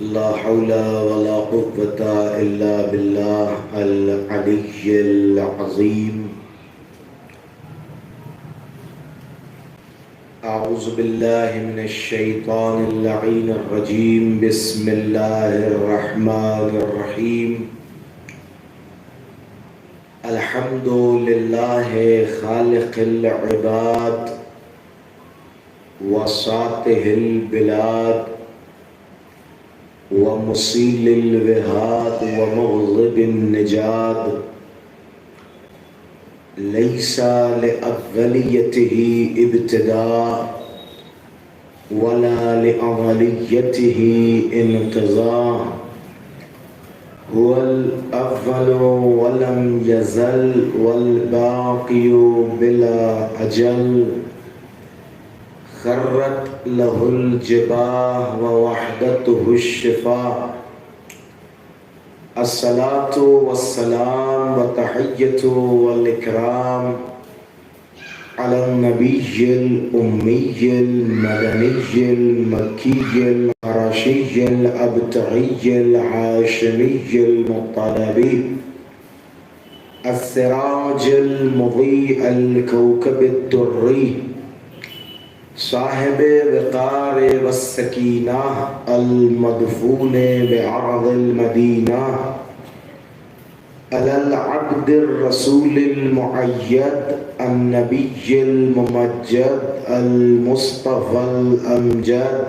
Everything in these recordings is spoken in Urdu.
لا حول ولا قوة إلا بالله العلي العظيم. أعوذ بالله من الشيطان اللعين الرجيم. بسم الله الرحمن الرحيم. الحمد لله خالق العباد وساطه البلاد ومصيل الوهاد ومغضب النجاد. ليس لأوليته ابتداء ولا لأوليته انقضاء. هو الأول ولم يزل والباقي بلا أجل. خرت له الجباه ووحدته الشفاء. الصلاة والسلام وتحية والإكرام على النبي الأمي المدني المكي القرشي الأبتعي الهاشمي المطلبي السراج المضيء الكوكب الدري صاحب وقار والسكينة المدفون بعرض المدينة على العبد الرسول المؤيد النبي الممجد المصطفى الأمجد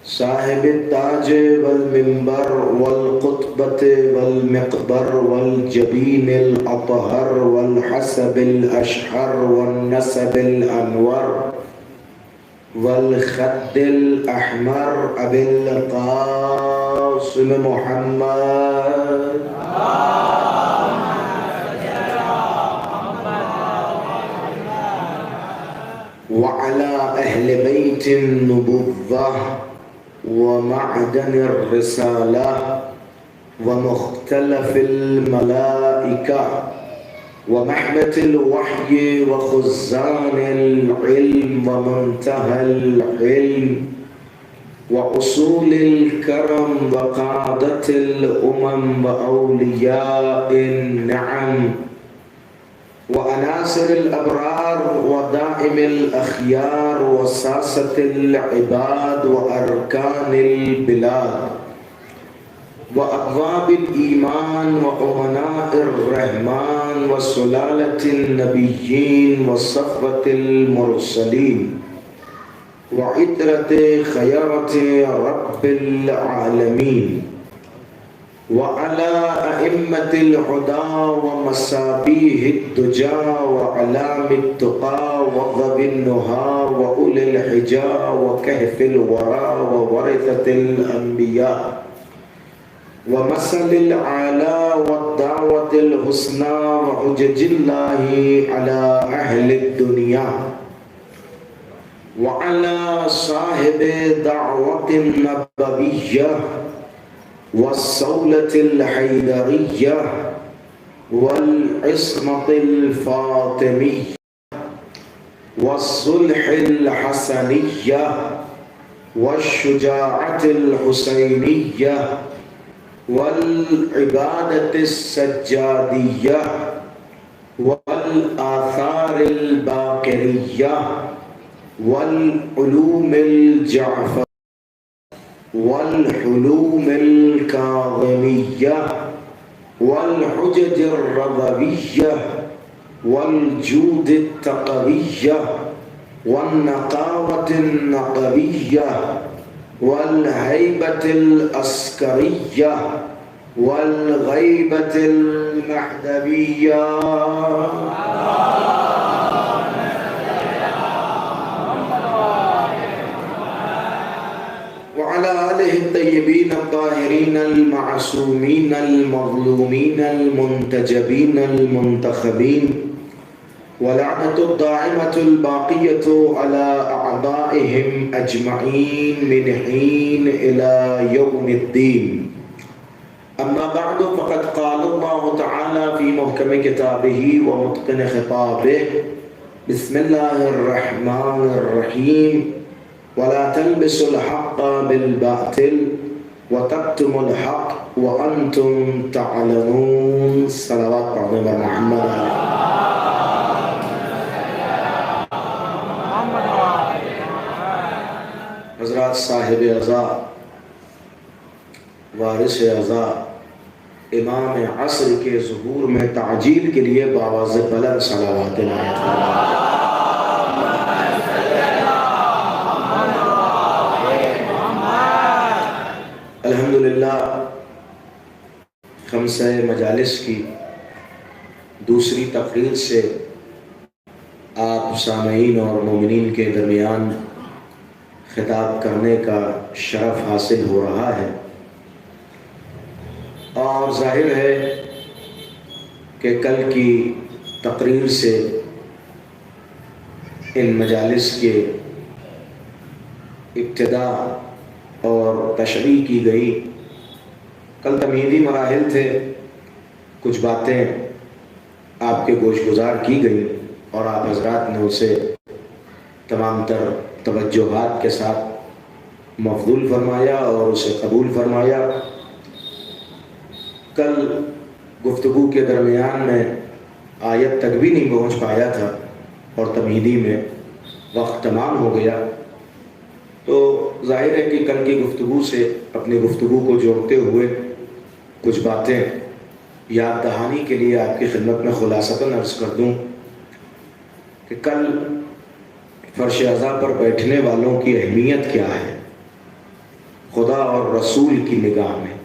صاحب التاج والمنبر والقطبة والمقبر والجبين الأطهر والحسب الأشهر والنسب الأنور والخد الأحمر أبي القاسم محمد وعلى أهل بيت النبوة ومعدن الرسالة ومختلف الملائكة ومحبة الوحي وخزان العلم ومنتهى العلم وأصول الكرم وقادة الأمم وأولياء النعم وأناصر الأبرار ودائم الأخيار وساسة العباد وأركان البلاد وأبواب الإيمان وأمناء الرحمن وسلالة النبيين وصفوة المرسلين وعترة خيرة رب العالمين وعلى أئمة الهدى ومصابيح الدجى وعلام التقى وضب النهى وأولي الحجى وكهف الورى وورثة الأنبياء ومثل الأعلى والدعوة الحسنى وحجج الله على أهل الدنيا وعلى صاحب دعوة النبوية والصولة الحيدرية والعصمة الفاطمية والصلح الحسنية والشجاعة الحسينية والعبادة السجادية والآثار الباقرية والعلوم الجعفرية والحلوم الكاظمية والحجج الرضوية والجود التقوية والنقاوة النقوية والهيبة الأسكرية والغيبة المحدبية وعلى آله الطيبين الطاهرين المعصومين المظلومين المنتجبين المنتخبين ولعنة الدائمة الباقية على أعدائهم أجمعين من حين إلى يوم الدين. أما بعد فقد قال الله تعالى في محكم كتابه ومتقن خطابه بسم الله الرحمن الرحيم ولا تلبسوا الحق بالباطل وتكتموا الحق وانتم تعلمون. صلوات پڑھنے پر محمد حضرات صاحب عزا وارث عزا امام عصر کے ظہور میں تعجیل کے لیے بآواز بلند صلوات الحمدللہ. خمسہ مجالس کی دوسری تقریر سے آپ سامعین اور مومنین کے درمیان خطاب کرنے کا شرف حاصل ہو رہا ہے، اور ظاہر ہے کہ کل کی تقریر سے ان مجالس کے ابتدا اور تشریح کی گئی. کل تمہیدی مراحل تھے، کچھ باتیں آپ کے گوش گزار کی گئی اور آپ حضرات نے اسے تمام تر توجہات کے ساتھ مفضول فرمایا اور اسے قبول فرمایا. کل گفتگو کے درمیان میں آیت تک بھی نہیں پہنچ پایا تھا اور تمہیدی میں وقت تمام ہو گیا. تو ظاہر ہے کہ کل کی گفتگو سے اپنی گفتگو کو جوڑتے ہوئے کچھ باتیں یاد دہانی کے لیے آپ کی خدمت میں خلاصتاً عرض کر دوں کہ کل فرش عزا پر بیٹھنے والوں کی اہمیت کیا ہے خدا اور رسول کی نگاہ میں.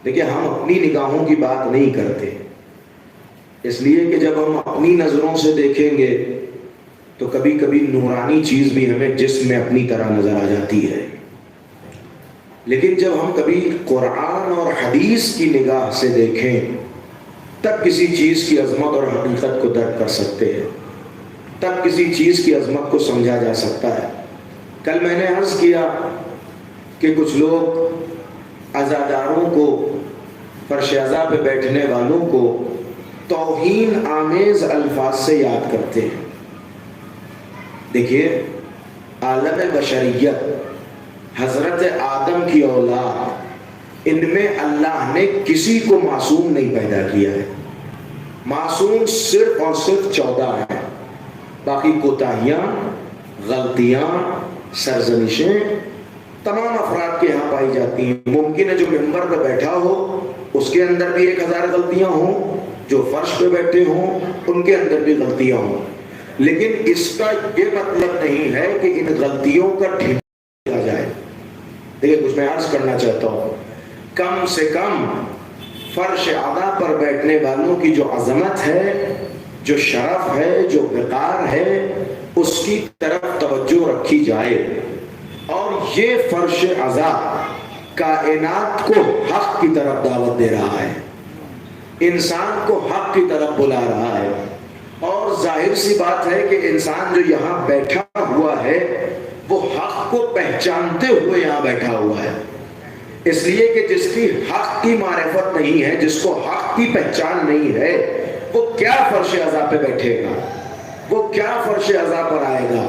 دیکھیں، ہم اپنی نگاہوں کی بات نہیں کرتے، اس لیے کہ جب ہم اپنی نظروں سے دیکھیں گے تو کبھی کبھی نورانی چیز بھی ہمیں جسم میں اپنی طرح نظر آ جاتی ہے، لیکن جب ہم کبھی قرآن اور حدیث کی نگاہ سے دیکھیں تب کسی چیز کی عظمت اور حقیقت کو درک کر سکتے ہیں، تب کسی چیز کی عظمت کو سمجھا جا سکتا ہے. کل میں نے عرض کیا کہ کچھ لوگ عزاداروں کو، فرش عزا پہ بیٹھنے والوں کو توہین آمیز الفاظ سے یاد کرتے ہیں. دیکھیے، عالم بشریت، حضرت آدم کی اولاد، ان میں اللہ نے کسی کو معصوم نہیں پیدا کیا ہے. معصوم صرف اور صرف 14 ہیں، باقی کوتاہیاں، غلطیاں، سرزنشیں تمام افراد کے یہاں پائی جاتی ہیں. ممکن ہے جو ممبر پہ بیٹھا ہو اس کے اندر بھی 1000 غلطیاں ہوں، جو فرش پہ بیٹھے ہوں ان کے اندر بھی غلطیاں ہوں، لیکن اس کا یہ مطلب نہیں ہے کہ ان غلطیوں کا ٹھیک کیا جائے. دیکھیں، کچھ میں عرض کرنا چاہتا ہوں، کم سے کم فرش عزا پر بیٹھنے والوں کی جو عظمت ہے، جو شرف ہے، جو وقار ہے، اس کی طرف توجہ رکھی جائے. اور یہ فرش عزا کائنات کو حق کی طرف دعوت دے رہا ہے، انسان کو حق کی طرف بلا رہا ہے. اور ظاہر سی بات ہے کہ انسان جو یہاں بیٹھا ہوا ہے وہ حق کو پہچانتے ہوئے یہاں بیٹھا ہوا ہے. اس لیے کہ جس کی حق کی معرفت نہیں ہے، جس کو حق کی پہچان نہیں ہے، وہ کیا فرش عزا پہ بیٹھے گا، وہ کیا فرش عزا پر آئے گا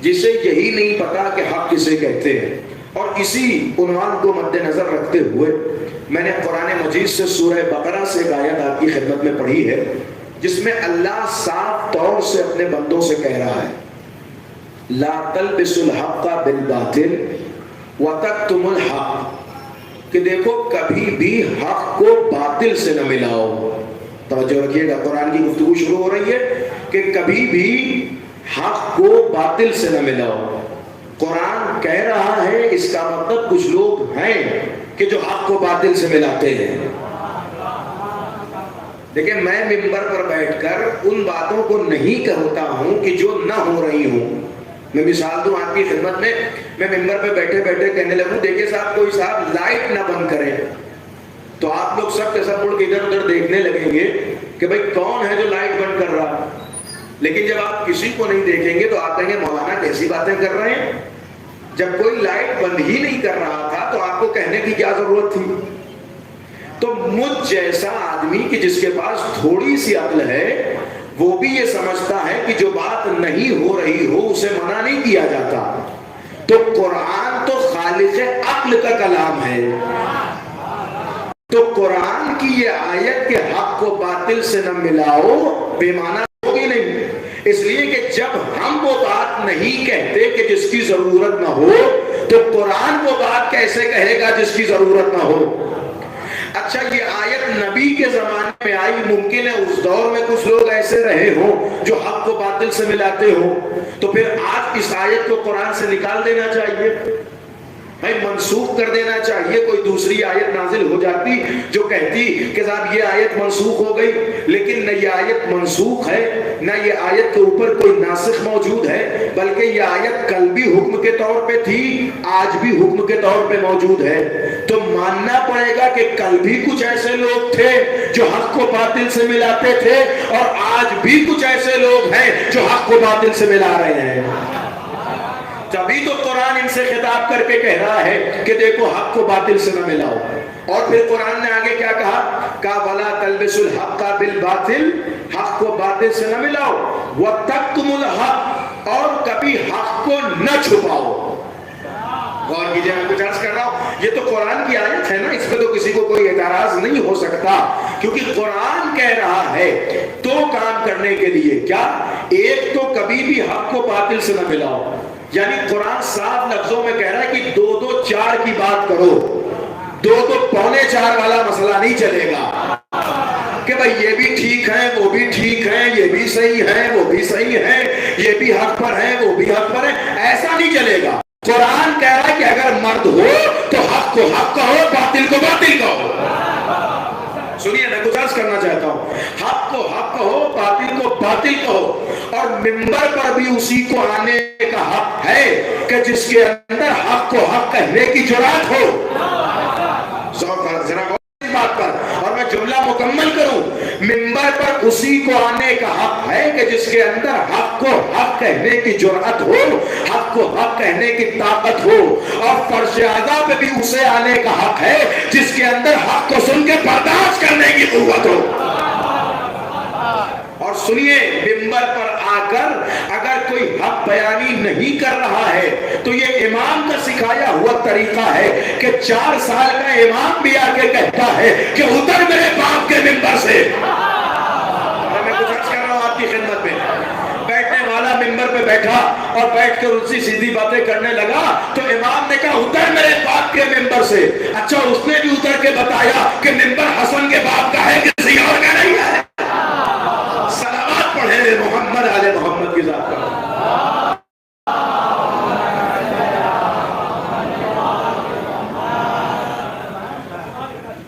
جسے یہی نہیں پتا کہ حق کسے کہتے ہیں. اور اسی عنوان کو مد نظر رکھتے ہوئے میں نے قرآن مجید سے سورہ بقرہ سے ایک آیت آپ کی خدمت میں پڑھی ہے جس میں اللہ صاف طور سے اپنے بندوں سے کہہ رہا ہے، لا تلبسوا الحق بالباطل وتکتموا الحق، کہ دیکھو کبھی بھی حق کو باطل سے نہ ملاؤ. توجہ رکھیے گا، قرآن کی گفتگو شروع ہو رہی ہے کہ کبھی بھی حق کو باطل سے نہ ملاؤ. قرآن کہہ رہا ہے، اس کا مطلب کچھ لوگ ہیں کہ جو حق کو باطل سے ملاتے ہیں. دیکھیں، میں ممبر پر بیٹھ کر ان باتوں کو نہیں کہتا ہوں کہ جو نہ ہو رہی ہوں. میں مثال دوں آپ کی خدمت میں ممبر پہ بیٹھے بیٹھے کہنے لگوں، دیکھیں صاحب، کوئی صاحب لائٹ نہ بند کرے، تو آپ لوگ سب کے سب مڑ کے ادھر ادھر دیکھنے لگیں گے کہ بھئی کون ہے جو لائٹ بند کر رہا. لیکن جب آپ کسی کو نہیں دیکھیں گے تو آپ کہیں گے مولانا کیسی باتیں کر رہے ہیں. جب کوئی لائٹ بند ہی نہیں کر رہا تھا تو آپ کو کہنے کی کیا ضرورت تھی. تو مجھ جیسا آدمی کہ جس کے پاس تھوڑی سی عقل ہے، وہ بھی یہ سمجھتا ہے کہ جو بات نہیں ہو رہی ہو اسے منع نہیں کیا جاتا. تو قرآن تو خالق عقل کا کلام ہے. تو قرآن کی یہ آیت کہ حق کو باطل سے نہ ملاؤ بے معنی ہوگی نہیں. اس لیے کہ جب ہم وہ بات نہیں کہتے کہ جس کی ضرورت نہ ہو, تو قرآن وہ بات کیسے کہے گا جس کی ضرورت نہ ہو. اچھا, یہ آیت نبی کے زمانے میں آئی, ممکن ہے اس دور میں کچھ لوگ ایسے رہے ہوں جو حق کو باطل سے ملاتے ہوں, تو پھر آج اس آیت کو قرآن سے نکال دینا چاہیے بھائی, منسوخ کر دینا چاہیے. کوئی دوسری آیت نازل ہو جاتی جو کہتی کہ صاحب یہ آیت منسوخ ہو گئی, لیکن نہ یہ آیت منسوخ ہے, نہ یہ آیت کے اوپر کوئی ناسخ موجود ہے, بلکہ یہ آیت کل بھی حکم کے طور پہ تھی, آج بھی حکم کے طور پہ موجود ہے. تو ماننا پڑے گا کہ کل بھی کچھ ایسے لوگ تھے جو حق کو باطل سے ملاتے تھے, اور آج بھی کچھ ایسے لوگ ہیں جو حق کو باطل سے ملا رہے ہیں. تبھی تو قرآن ان سے خطاب کر کے کہہ رہا ہے کہ دیکھو حق کو باطل سے نہ ملاؤ. اور پھر قرآن نے آگے کیا کہا, وَلَا تَلْبِسُوا الْحَقَّ بِالْبَاطِلِ, حق کو باطل سے نہ ملاؤ, وَتَكْتُمُوا الْحَقَّ, اور کبھی حق کو نہ چھپاؤ. غور کیجئے, میں کچھ عرض کر رہا ہوں, یہ تو قرآن کی آیت ہے نا, اس پہ تو کسی کو کوئی اعتراض نہیں ہو سکتا, کیونکہ قرآن کہہ رہا ہے تو کام کرنے کے لیے کیا, ایک تو کبھی بھی حق کو باطل سے نہ ملاؤ. یعنی قرآن صاف لفظوں میں کہہ رہا ہے کہ 2 2 4 کی بات کرو, 2 2 پونے 4 والا مسئلہ نہیں چلے گا کہ بھئی یہ بھی ٹھیک ہے, وہ بھی ٹھیک ہے, یہ بھی صحیح ہے, وہ بھی صحیح ہے, یہ بھی حق پر ہے, وہ بھی حق پر ہے. ایسا نہیں چلے گا. قرآن کہہ رہا ہے کہ اگر مرد ہو تو حق کو حق کہو, باطل کو باطل کہو. سنیے, میں کچھ عرض کرنا چاہتا ہوں, حق کو حق کہو, باطل کو باطل کہو. اور منبر پر بھی اسی کو آنے کا حق ہے کہ جس کے اندر حق کو حق کہنے کی جرات ہو. ذرا اس بات پر, اور میں جملہ مکمل کروں, منبر پر اسی کو آنے کا حق ہے کہ جس کے اندر حق کو حق کہنے کی جرات ہو, حق کو حق کہنے کی طاقت ہو. اور فرش اعلیٰ پہ بھی اسے آنے کا حق ہے جس کے اندر حق کو سن کے برداشت کرنے کی قوت ہو. اور سنیے, منبر پر آ کر اگر کوئی حق بیانی نہیں کر رہا ہے تو یہ امام کا سکھایا ہوا طریقہ ہے کہ 4 سال کا امام بھی آ کے کہتا ہے کہ اتر میرے باپ کے منبر سے. میں کچھ عرض کر رہا ہوں آپ کی خدمت میں, بیٹھنے والا منبر پہ بیٹھا اور بیٹھ کر الٹی سیدھی باتیں کرنے لگا تو امام نے کہا اتر میرے باپ کے منبر سے. اچھا, اس نے بھی اتر کے بتایا کہ منبر حسن کے باپ کا ہے, کسی اور کا نہیں ہے. صلوات پڑھے محمد علی محمد کی ذات پر.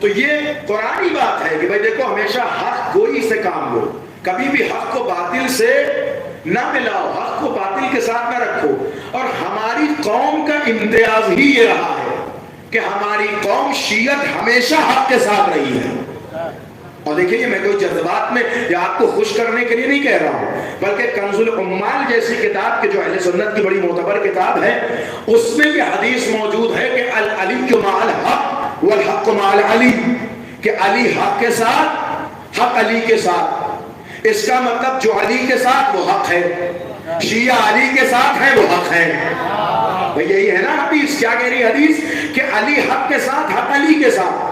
تو یہ قرآنی بات ہے کہ بھائی دیکھو, ہمیشہ حق گوئی سے کام لو, کبھی بھی حق کو باطل سے نہ ملاؤ, حق کو باطل کے ساتھ نہ رکھو. اور ہماری قوم کا امتیاز ہی یہ رہا ہے کہ ہماری قوم شیعت ہمیشہ حق کے ساتھ رہی ہے. اور دیکھیں, یہ میں کوئی جذبات میں یا آپ کو خوش کرنے کے لیے نہیں کہہ رہا ہوں, بلکہ کنز العمال جیسی کتاب کہ جو اہل سنت کی بڑی معتبر کتاب ہے, اس میں بھی حدیث موجود ہے کہ العلی مع الحق والحق مع العلی, کہ علی حق کے ساتھ, حق علی کے ساتھ. اس کا مطلب جو علی کے ساتھ وہ حق ہے, شیعہ علی کے ساتھ ہے وہ حق ہے. بھئی یہی ہے نا حدیث, کیا کہہ رہی حدیث کہ علی حق کے ساتھ, حق علی کے ساتھ.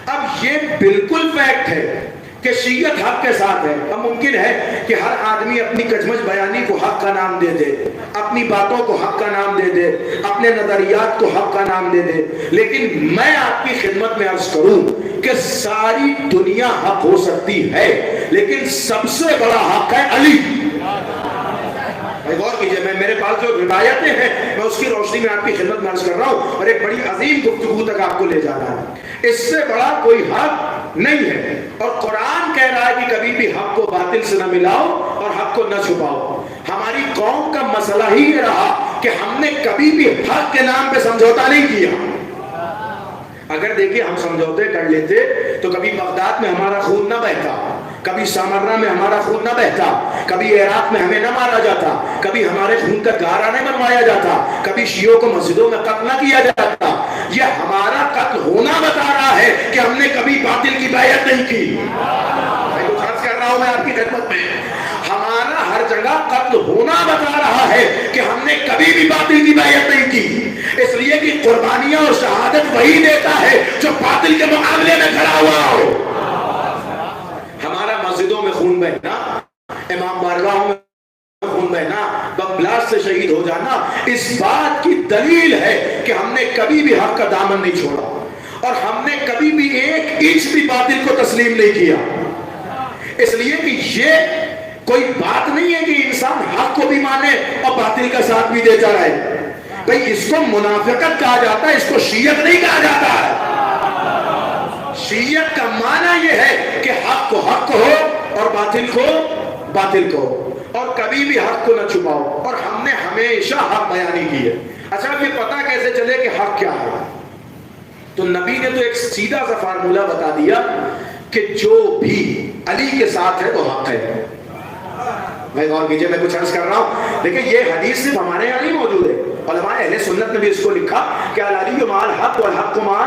اب یہ بالکل فیکٹ ہے کہ شیعت حق کے ساتھ ہے. اب ممکن ہے کہ ہر آدمی اپنی کچمچ بیانی کو حق کا نام دے دے, اپنی باتوں کو حق کا نام دے دے, اپنے نظریات کو حق کا نام دے دے, لیکن میں آپ کی خدمت میں عرض کروں کہ ساری دنیا حق ہو سکتی ہے, لیکن سب سے بڑا حق ہے علی. غور کیجئے, میں میرے پاس جو روایتیں ہیں میں اس کی روشنی میں آپ کی خدمت میں عرض کر رہا ہوں, اور ایک بڑی عظیم گفتگو تک آپ کو لے جانا ہے. اس سے بڑا کوئی حق نہیں ہے. اور قرآن کہہ رہا ہے کہ کبھی بھی حق کو باطل سے نہ ملاؤ اور حق کو نہ چھپاؤ. ہماری قوم کا مسئلہ ہی یہ رہا کہ ہم نے کبھی بھی حق کے نام پہ سمجھوتا نہیں کیا. اگر دیکھیں ہم سمجھوتے کر لیتے تو کبھی بغداد میں ہمارا خون نہ بہتا, کبھی سامرہ میں ہمارا خون نہ بہتا, کبھی عراق میں ہمیں نہ مارا جاتا, کبھی ہمارے خون کا گارا نہیں بنوایا جاتا, کبھی شیعوں کو مسجدوں میں قتل نہ کیا جاتا. یہ ہمارا قتل ہونا بتا رہا ہے کہ ہم نے کبھی باطل کی بیعت نہیں کی. میں کچھ عرض کر رہا ہوں میں آپ کی خدمت میں, چنگا قتل ہونا بتا رہا ہے کہ ہم نے کبھی بھی باطل کی بیعت نہیں کی، اس لیے کہ قربانیاں اور شہادت وہی دیتا ہے جو باطل کے مقابلے میں کھڑا ہوا ہو۔ ہمارا مسجدوں میں خون بہنا، امام بارگاہوں میں خون بہنا، بم بلاسٹ سے شہید ہو جانا اس بات کی دلیل ہے کہ ہم نے کبھی بھی حق کا دامن نہیں چھوڑا اور ہم نے کبھی بھی ایک انچ بھی باطل کو تسلیم نہیں کیا۔ اس لیے کہ یہ کوئی بات نہیں ہے کہ انسان حق کو بھی مانے اور باطل کا ساتھ بھی دیتا رہے۔ بھئی اس کو منافقت کہا جاتا ہے، اس کو شیعت نہیں کہا جاتا ہے۔ شیعت کا معنی یہ ہے کہ حق کو حق ہو اور باطل کو باطل کو، اور کبھی بھی حق کو نہ چھپاؤ، اور ہم نے ہمیشہ حق بیانی کی ہے۔ اچھا یہ پتہ کیسے چلے کہ حق کیا ہے؟ تو نبی نے تو ایک سیدھا سا فارمولہ بتا دیا کہ جو بھی علی کے ساتھ ہے وہ حق ہے۔ میں غور کیجئے، میں کچھ عرض کر رہا ہوں، لیکن یہ حدیث صرف ہمارے یہاں نہیں موجود ہے، علماء اہل سنت نے بھی اس کو لکھا کہ العلی مع الحق والحق مع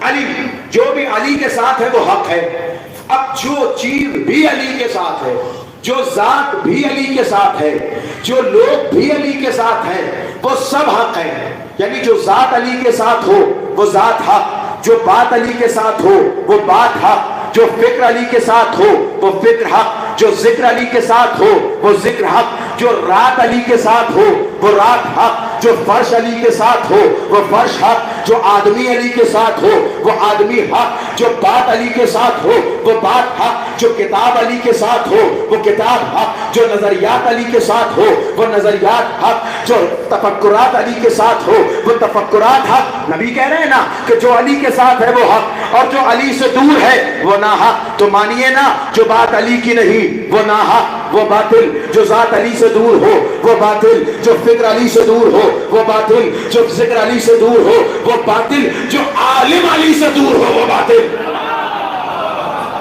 علی، جو بھی علی کے ساتھ ہے وہ حق ہے۔ اب جو چیز بھی علی کے ساتھ ہے، جو ذات بھی علی کے ساتھ ہے، جو لوگ بھی علی کے ساتھ ہیں، وہ سب حق ہیں۔ یعنی جو ذات علی کے ساتھ ہو وہ ذات حق، جو بات علی کے ساتھ ہو وہ بات حق، جو فکر علی کے ساتھ ہو وہ فکر حق، جو ذکر علی کے ساتھ ہو وہ ذکر حق، جو رات علی کے ساتھ ہو وہ رات حق، جو فرش علی کے ساتھ ہو وہ فرش حق، جو آدمی علی کے ساتھ ہو وہ آدمی حق، جو بات علی کے ساتھ ہو وہ بات حق، جو کتاب علی کے ساتھ ہو وہ کتاب حق، جو نظریات علی کے ساتھ ہو وہ نظریات حق، جو تفکرات علی کے ساتھ ہو وہ تفکرات حق۔ نبی کہہ رہے ہیں نا کہ جو علی کے ساتھ ہے وہ حق اور جو علی سے دور ہے وہ نا حق۔ تو مانیے نا جو بات علی کی نہیں وہ نا حق، وہ باطل، جو ذات علی سے دور ہو وہ باطل، جو فکر علی سے دور ہو وہ باطل، جو ذکر علی سے دور ہو وہ باطل، جو عالم علی سے دور ہو وہ باطل۔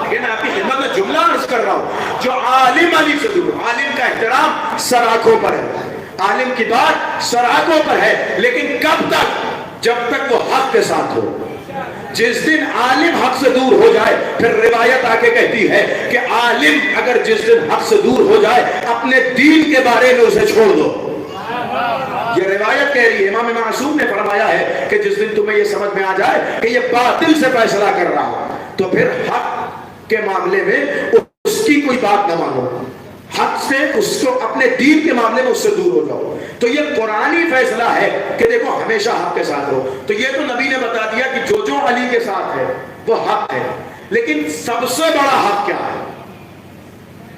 لیکن آپ کی خدمت میں جملہ عرض کر رہا ہوں، جو عالم علی سے دور، عالم کا احترام سر آنکھوں پر ہے، عالم کی بات سر آنکھوں پر ہے، لیکن کب تک؟ جب تک وہ حق کے ساتھ ہو۔ جس دن عالم حق سے دور ہو جائے پھر روایت آ کے کہتی ہے کہ عالم اگر جس دن حق سے دور ہو جائے اپنے دین کے بارے میں اسے چھوڑ دو۔ یہ روایت کہہ رہی ہے، امام معصوم نے فرمایا ہے کہ جس دن تمہیں یہ سمجھ میں آ جائے کہ یہ باطل سے فیصلہ کر رہا ہو تو پھر حق کے معاملے میں اس کی کوئی بات نہ مانو، حق سے اس کو اپنے دین کے معاملے میں اس سے دور ہو جاؤ۔ تو یہ قرآنی فیصلہ ہے کہ دیکھو ہمیشہ حق کے ساتھ رہو۔ تو یہ تو نبی نے بتا دیا کہ جو جو علی کے ساتھ ہے وہ حق ہے، لیکن سب سے بڑا حق کیا ہے؟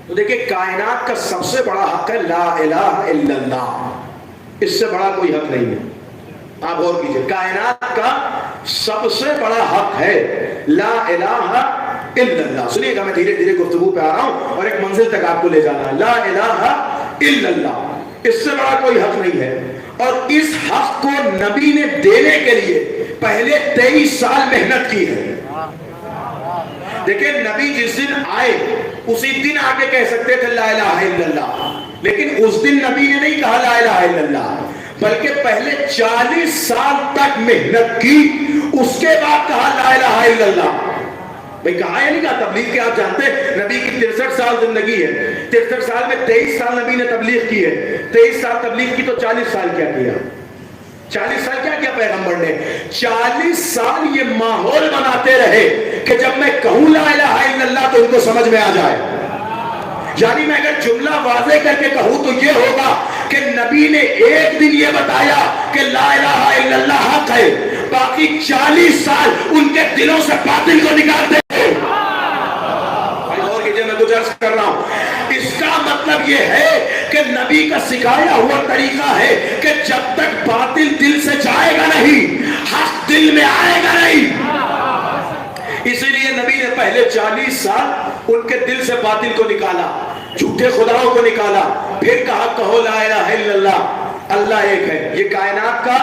تو دیکھیں کائنات کا سب سے بڑا حق ہے لا الہ الا اللہ، اس سے بڑا کوئی حق نہیں ہے۔ آپ غور کیجئے، کائنات کا سب سے بڑا حق ہے لا الہ الا اللہ۔ سنیے گا، میں دھیرے دھیرے گفتگو پہ آ رہا ہوں اور ایک منزل تک آپ کو لے جانا ہے۔ لا الہ الا اللہ، اس سے بڑا کوئی حق نہیں ہے، اور اس حق کو نبی نے دینے کے لیے پہلے 23 سال محنت کی ہے۔ دیکھیں نبی جس دن آئے اسی دن آگے کہہ سکتے تھے لا الہ الا اللہ، لیکن اس دن نبی نے نہیں کہا لا الہ الا اللہ، بلکہ پہلے 40 سال تک محنت کی، اس کے بعد کہا لا الہ الا اللہ۔ بھئی کہا یا نہیں کہا؟ تبلیغ کے آپ جانتے ہیں نبی کی 63 سال زندگی ہے، 63 سال میں 23 سال نبی نے تبلیغ کی ہے، 23 سال تبلیغ کی تو 40 سال کیا کیا؟ 40 سال کیا کیا پیغمبر نے؟ 40 سال یہ ماحول بناتے رہے کہ جب میں کہوں لا الہ الا اللہ تو ان کو سمجھ میں آ جائے۔ یعنی میں اگر جملہ واضح کر کے کہوں تو یہ ہوگا کہ نبی نے ایک دن یہ بتایا کہ لا الہ الا اللہ حق ہے، باقی 40 سال ان کے دلوں سے باطل کو نکالتے ہیں۔ اور کیجئے، میں کچھ عرض کر رہا ہوں، اس کا مطلب یہ ہے کہ نبی کا سکھایا ہوا طریقہ ہے کہ جب تک باطل دل سے جائے گا نہیں حق دل میں آئے گا نہیں۔ اسی لیے نبی نے پہلے 40 سال ان کے دل سے باطل کو نکالا، جھوٹے خداؤں کو نکالا، پھر کہا کہو لا الہ الا اللہ، اللہ ایک ہے۔ یہ کائنات کا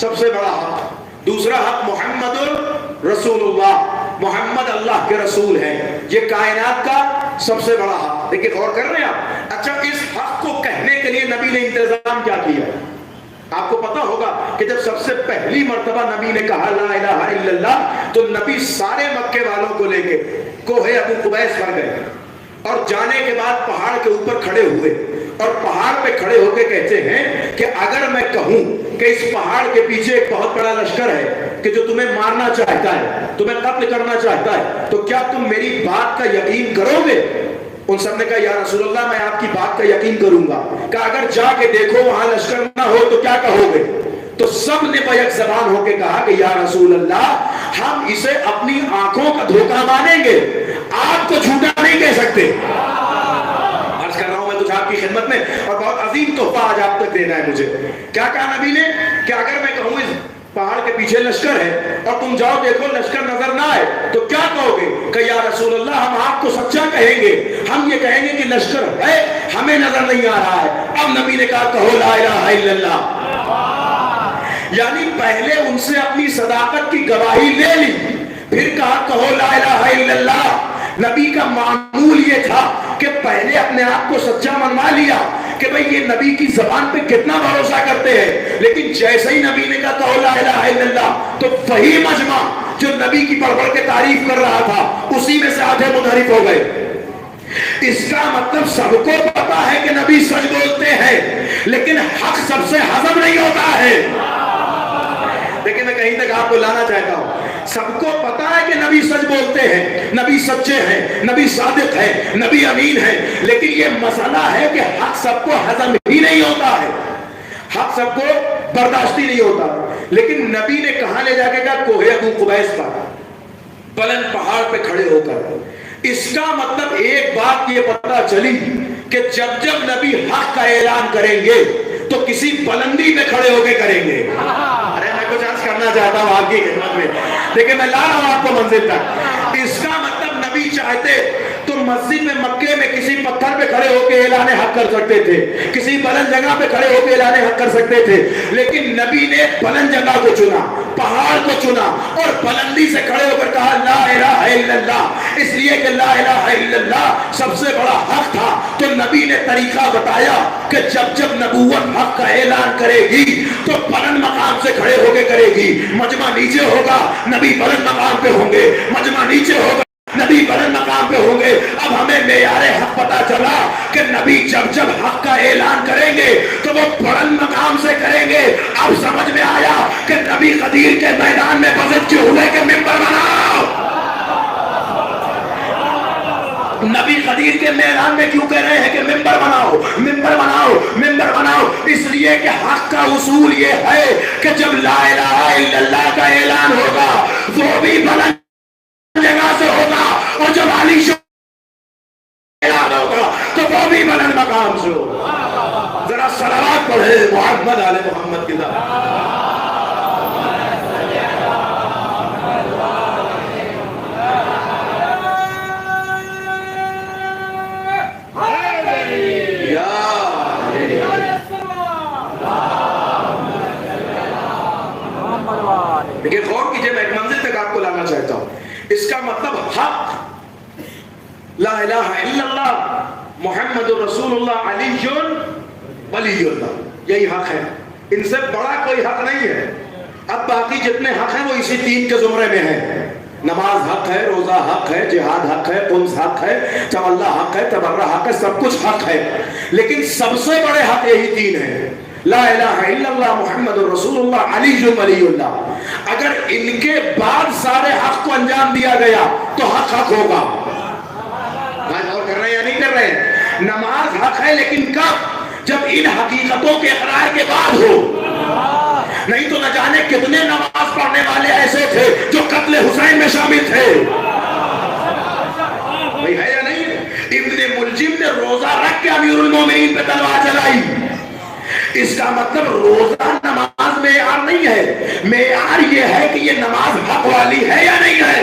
سب سے بڑا حق۔ دوسرا حق محمد رسول اللہ، محمد اللہ کے رسول ہیں، یہ کائنات کا سب سے بڑا حق۔ دیکھیں غور کر رہے ہیں آپ؟ اچھا اس حق کو کہنے کے لیے نبی نے انتظام کیا کیا؟ آپ کو پتا ہوگا کہ جب سب سے پہلی مرتبہ نبی نے کہا لا الہ الا اللہ تو نبی سارے مکے والوں کو لے کے کوہ ابو قبیس پر گئے، اور جانے کے بعد پہاڑ کے اوپر کھڑے ہوئے اور پہاڑ پہ کھڑے ہو کے کہتے ہیں کہ اگر میں کہوں کہ اس پہاڑ کے پیچھے ایک بہت بڑا لشکر ہے کہ جو تمہیں مارنا چاہتا ہے، تمہیں قتل کرنا چاہتا ہے، تو کیا تم میری بات کا یقین کرو گے؟ ان سب نے کہا یا رسول اللہ میں آپ کی بات کا یقین کروں گا، کہ اگر جا کے دیکھو وہاں لشکر نہ ہو تو کیا کہو گے؟ تو سب نے بیک زبان ہو کے کہا کہ یا رسول اللہ ہم اسے اپنی آنکھوں کا دھوکہ مانیں گے، آپ کو جھوٹا نہیں کہہ سکتے۔ عرض کر رہا ہوں میں کچھ آپ کی خدمت میں، اور بہت عظیم تحفہ آج آپ تک دینا ہے مجھے۔ کیا کہا نبی نے کہ اگر میں کہوں اس پہاڑ کے پیچھے لشکر ہے اور تم جاؤ دیکھو لشکر نظر نہ آئے تو کیا کہو گے؟ کہ یا رسول اللہ ہم آپ کو سچا کہیں گے، ہم یہ کہیں گے کہ لشکر ہے ہمیں نظر نہیں آ رہا ہے۔ اب نبی نے کہا کہو لا الہ الا اللہ، یعنی پہلے ان سے اپنی صداقت کی گواہی لے لی، پھر کہا کہو لا الہ الا اللہ۔ نبی کا معمول یہ تھا کہ پہلے اپنے آپ کو سچا منوا لیا کہ بھئی یہ نبی کی زبان پہ کتنا بھروسہ کرتے ہیں، لیکن جیسے ہی نبی نے کہا کہو لا الہ الا اللہ تو وہی مجمع جو نبی کی بڑھ بڑھ کے تعریف کر رہا تھا اسی میں سے آدھے منحرف ہو گئے۔ اس کا مطلب سب کو پتا ہے کہ نبی سچ بولتے ہیں، لیکن حق سب سے ہضم نہیں ہوتا ہے۔ لیکن میں کہیں تک آپ کو لانا چاہتا ہوں، سب کو پتا ہے کہ نبی سچ بولتے ہیں، نبی سچے ہیں، نبی صادق ہیں، نبی امین ہیں، لیکن یہ مسئلہ ہے کہ حق سب کو ہضم ہی نہیں ہوتا ہے، حق سب کو برداشت ہی نہیں ہوتا۔ لیکن نبی نے کہاں لے جا کے کہا؟ کوہ ابو قبیس پر، بلند پہاڑ پہ کھڑے ہو کر۔ اس کا مطلب ایک بات یہ پتہ چلی کہ جب جب نبی حق کا اعلان کریں گے تو کسی بلندی پہ کھڑے ہو کے کریں گے۔ ارے میں کچھ عرض کرنا چاہتا ہوں آپ کی خدمت میں، لیکن میں لا رہا ہوں آپ کو منزل تک۔ اس کا مطلب نبی چاہتے تو مسجد میں مکے میں کسی پتھر پہ کھڑے ہو کے اعلان حق کر سکتے تھے، کسی بلند جگہ پہ کھڑے ہو کے اعلان حق کر سکتے تھے، لیکن نبی نے بلند جگہ کو چنا، پہاڑ کو چنا، اور بلندی سے کھڑے ہو کر کہا لا الہ الا اللہ، اس لیے کہ لا الہ الا اللہ سب سے بڑا حق تھا۔ تو نبی نے طریقہ بتایا کہ جب جب نبوت حق کا اعلان کرے گی تو بلند مقام سے کھڑے ہو کے کرے گی، مجمع نیچے ہوگا نبی بلند مقام پہ ہوں گے، مجمع نیچے ہوگا نبی بلند مقام پہ ہوں گے۔ اب ہمیں معیار حق پتا چلا کہ نبی جب جب حق کا اعلان کریں گے تو وہ بلند مقام سے کریں گے۔ اب سمجھ میں آیا کہ نبی غدیر کے میدان میں بزد کیوں ہوئے کہ ممبر بناؤ، نبی غدیر کے میدان میں کیوں کہہ رہے ہیں کہ ممبر بناؤ، ممبر بناؤ، ممبر بناؤ؟ اس لیے کہ حق کا اصول یہ ہے کہ جب لا الہ الا اللہ کا اعلان ہوگا وہ بھی بلند جگہ سے ہوگا، اور جب علی اعلان ہوگا تو وہ بھی بلند مقام سے ہوگا۔ ذرا صلوات پڑھے محمد آل محمد کی طرح۔ لیکن غور کیجئے، میں ایک منزل تک آپ کو لانا چاہتا ہوں۔ اس کا مطلب حق لا الہ الا اللہ محمد رسول اللہ علی ولی اللہ، یہی حق ہے، ان سے بڑا کوئی حق نہیں ہے۔ اب باقی جتنے حق ہیں وہ اسی تین کے زمرے میں ہیں۔ نماز حق ہے، روزہ حق ہے، جہاد حق ہے، خمس حق ہے، تولا حق ہے، تبرع حق ہے، سب کچھ حق ہے، لیکن سب سے بڑے حق یہی تین ہیں، لا الہ الا اللہ محمد رسول اللہ علی ولی اللہ۔ اگر ان کے بعد سارے حق کو انجام دیا گیا تو حق حق ہوگا۔ اور کر رہے ہیں یا نہیں کر رہے ہیں؟ نماز حق ہے لیکن کب؟ جب ان حقیقتوں کے اقرار کے بعد ہو، نہیں تو نہ جانے کتنے نماز پڑھنے والے ایسے تھے جو قتل حسین میں شامل تھے۔ بھئی ہے یا نہیں؟ ابن ملجم نے روزہ رکھ کے امیر المومنین پہ تلوار چلائی۔ اس کا مطلب روزہ نماز معیار نہیں ہے، معیار یہ ہے کہ یہ نماز حق والی ہے یا نہیں ہے،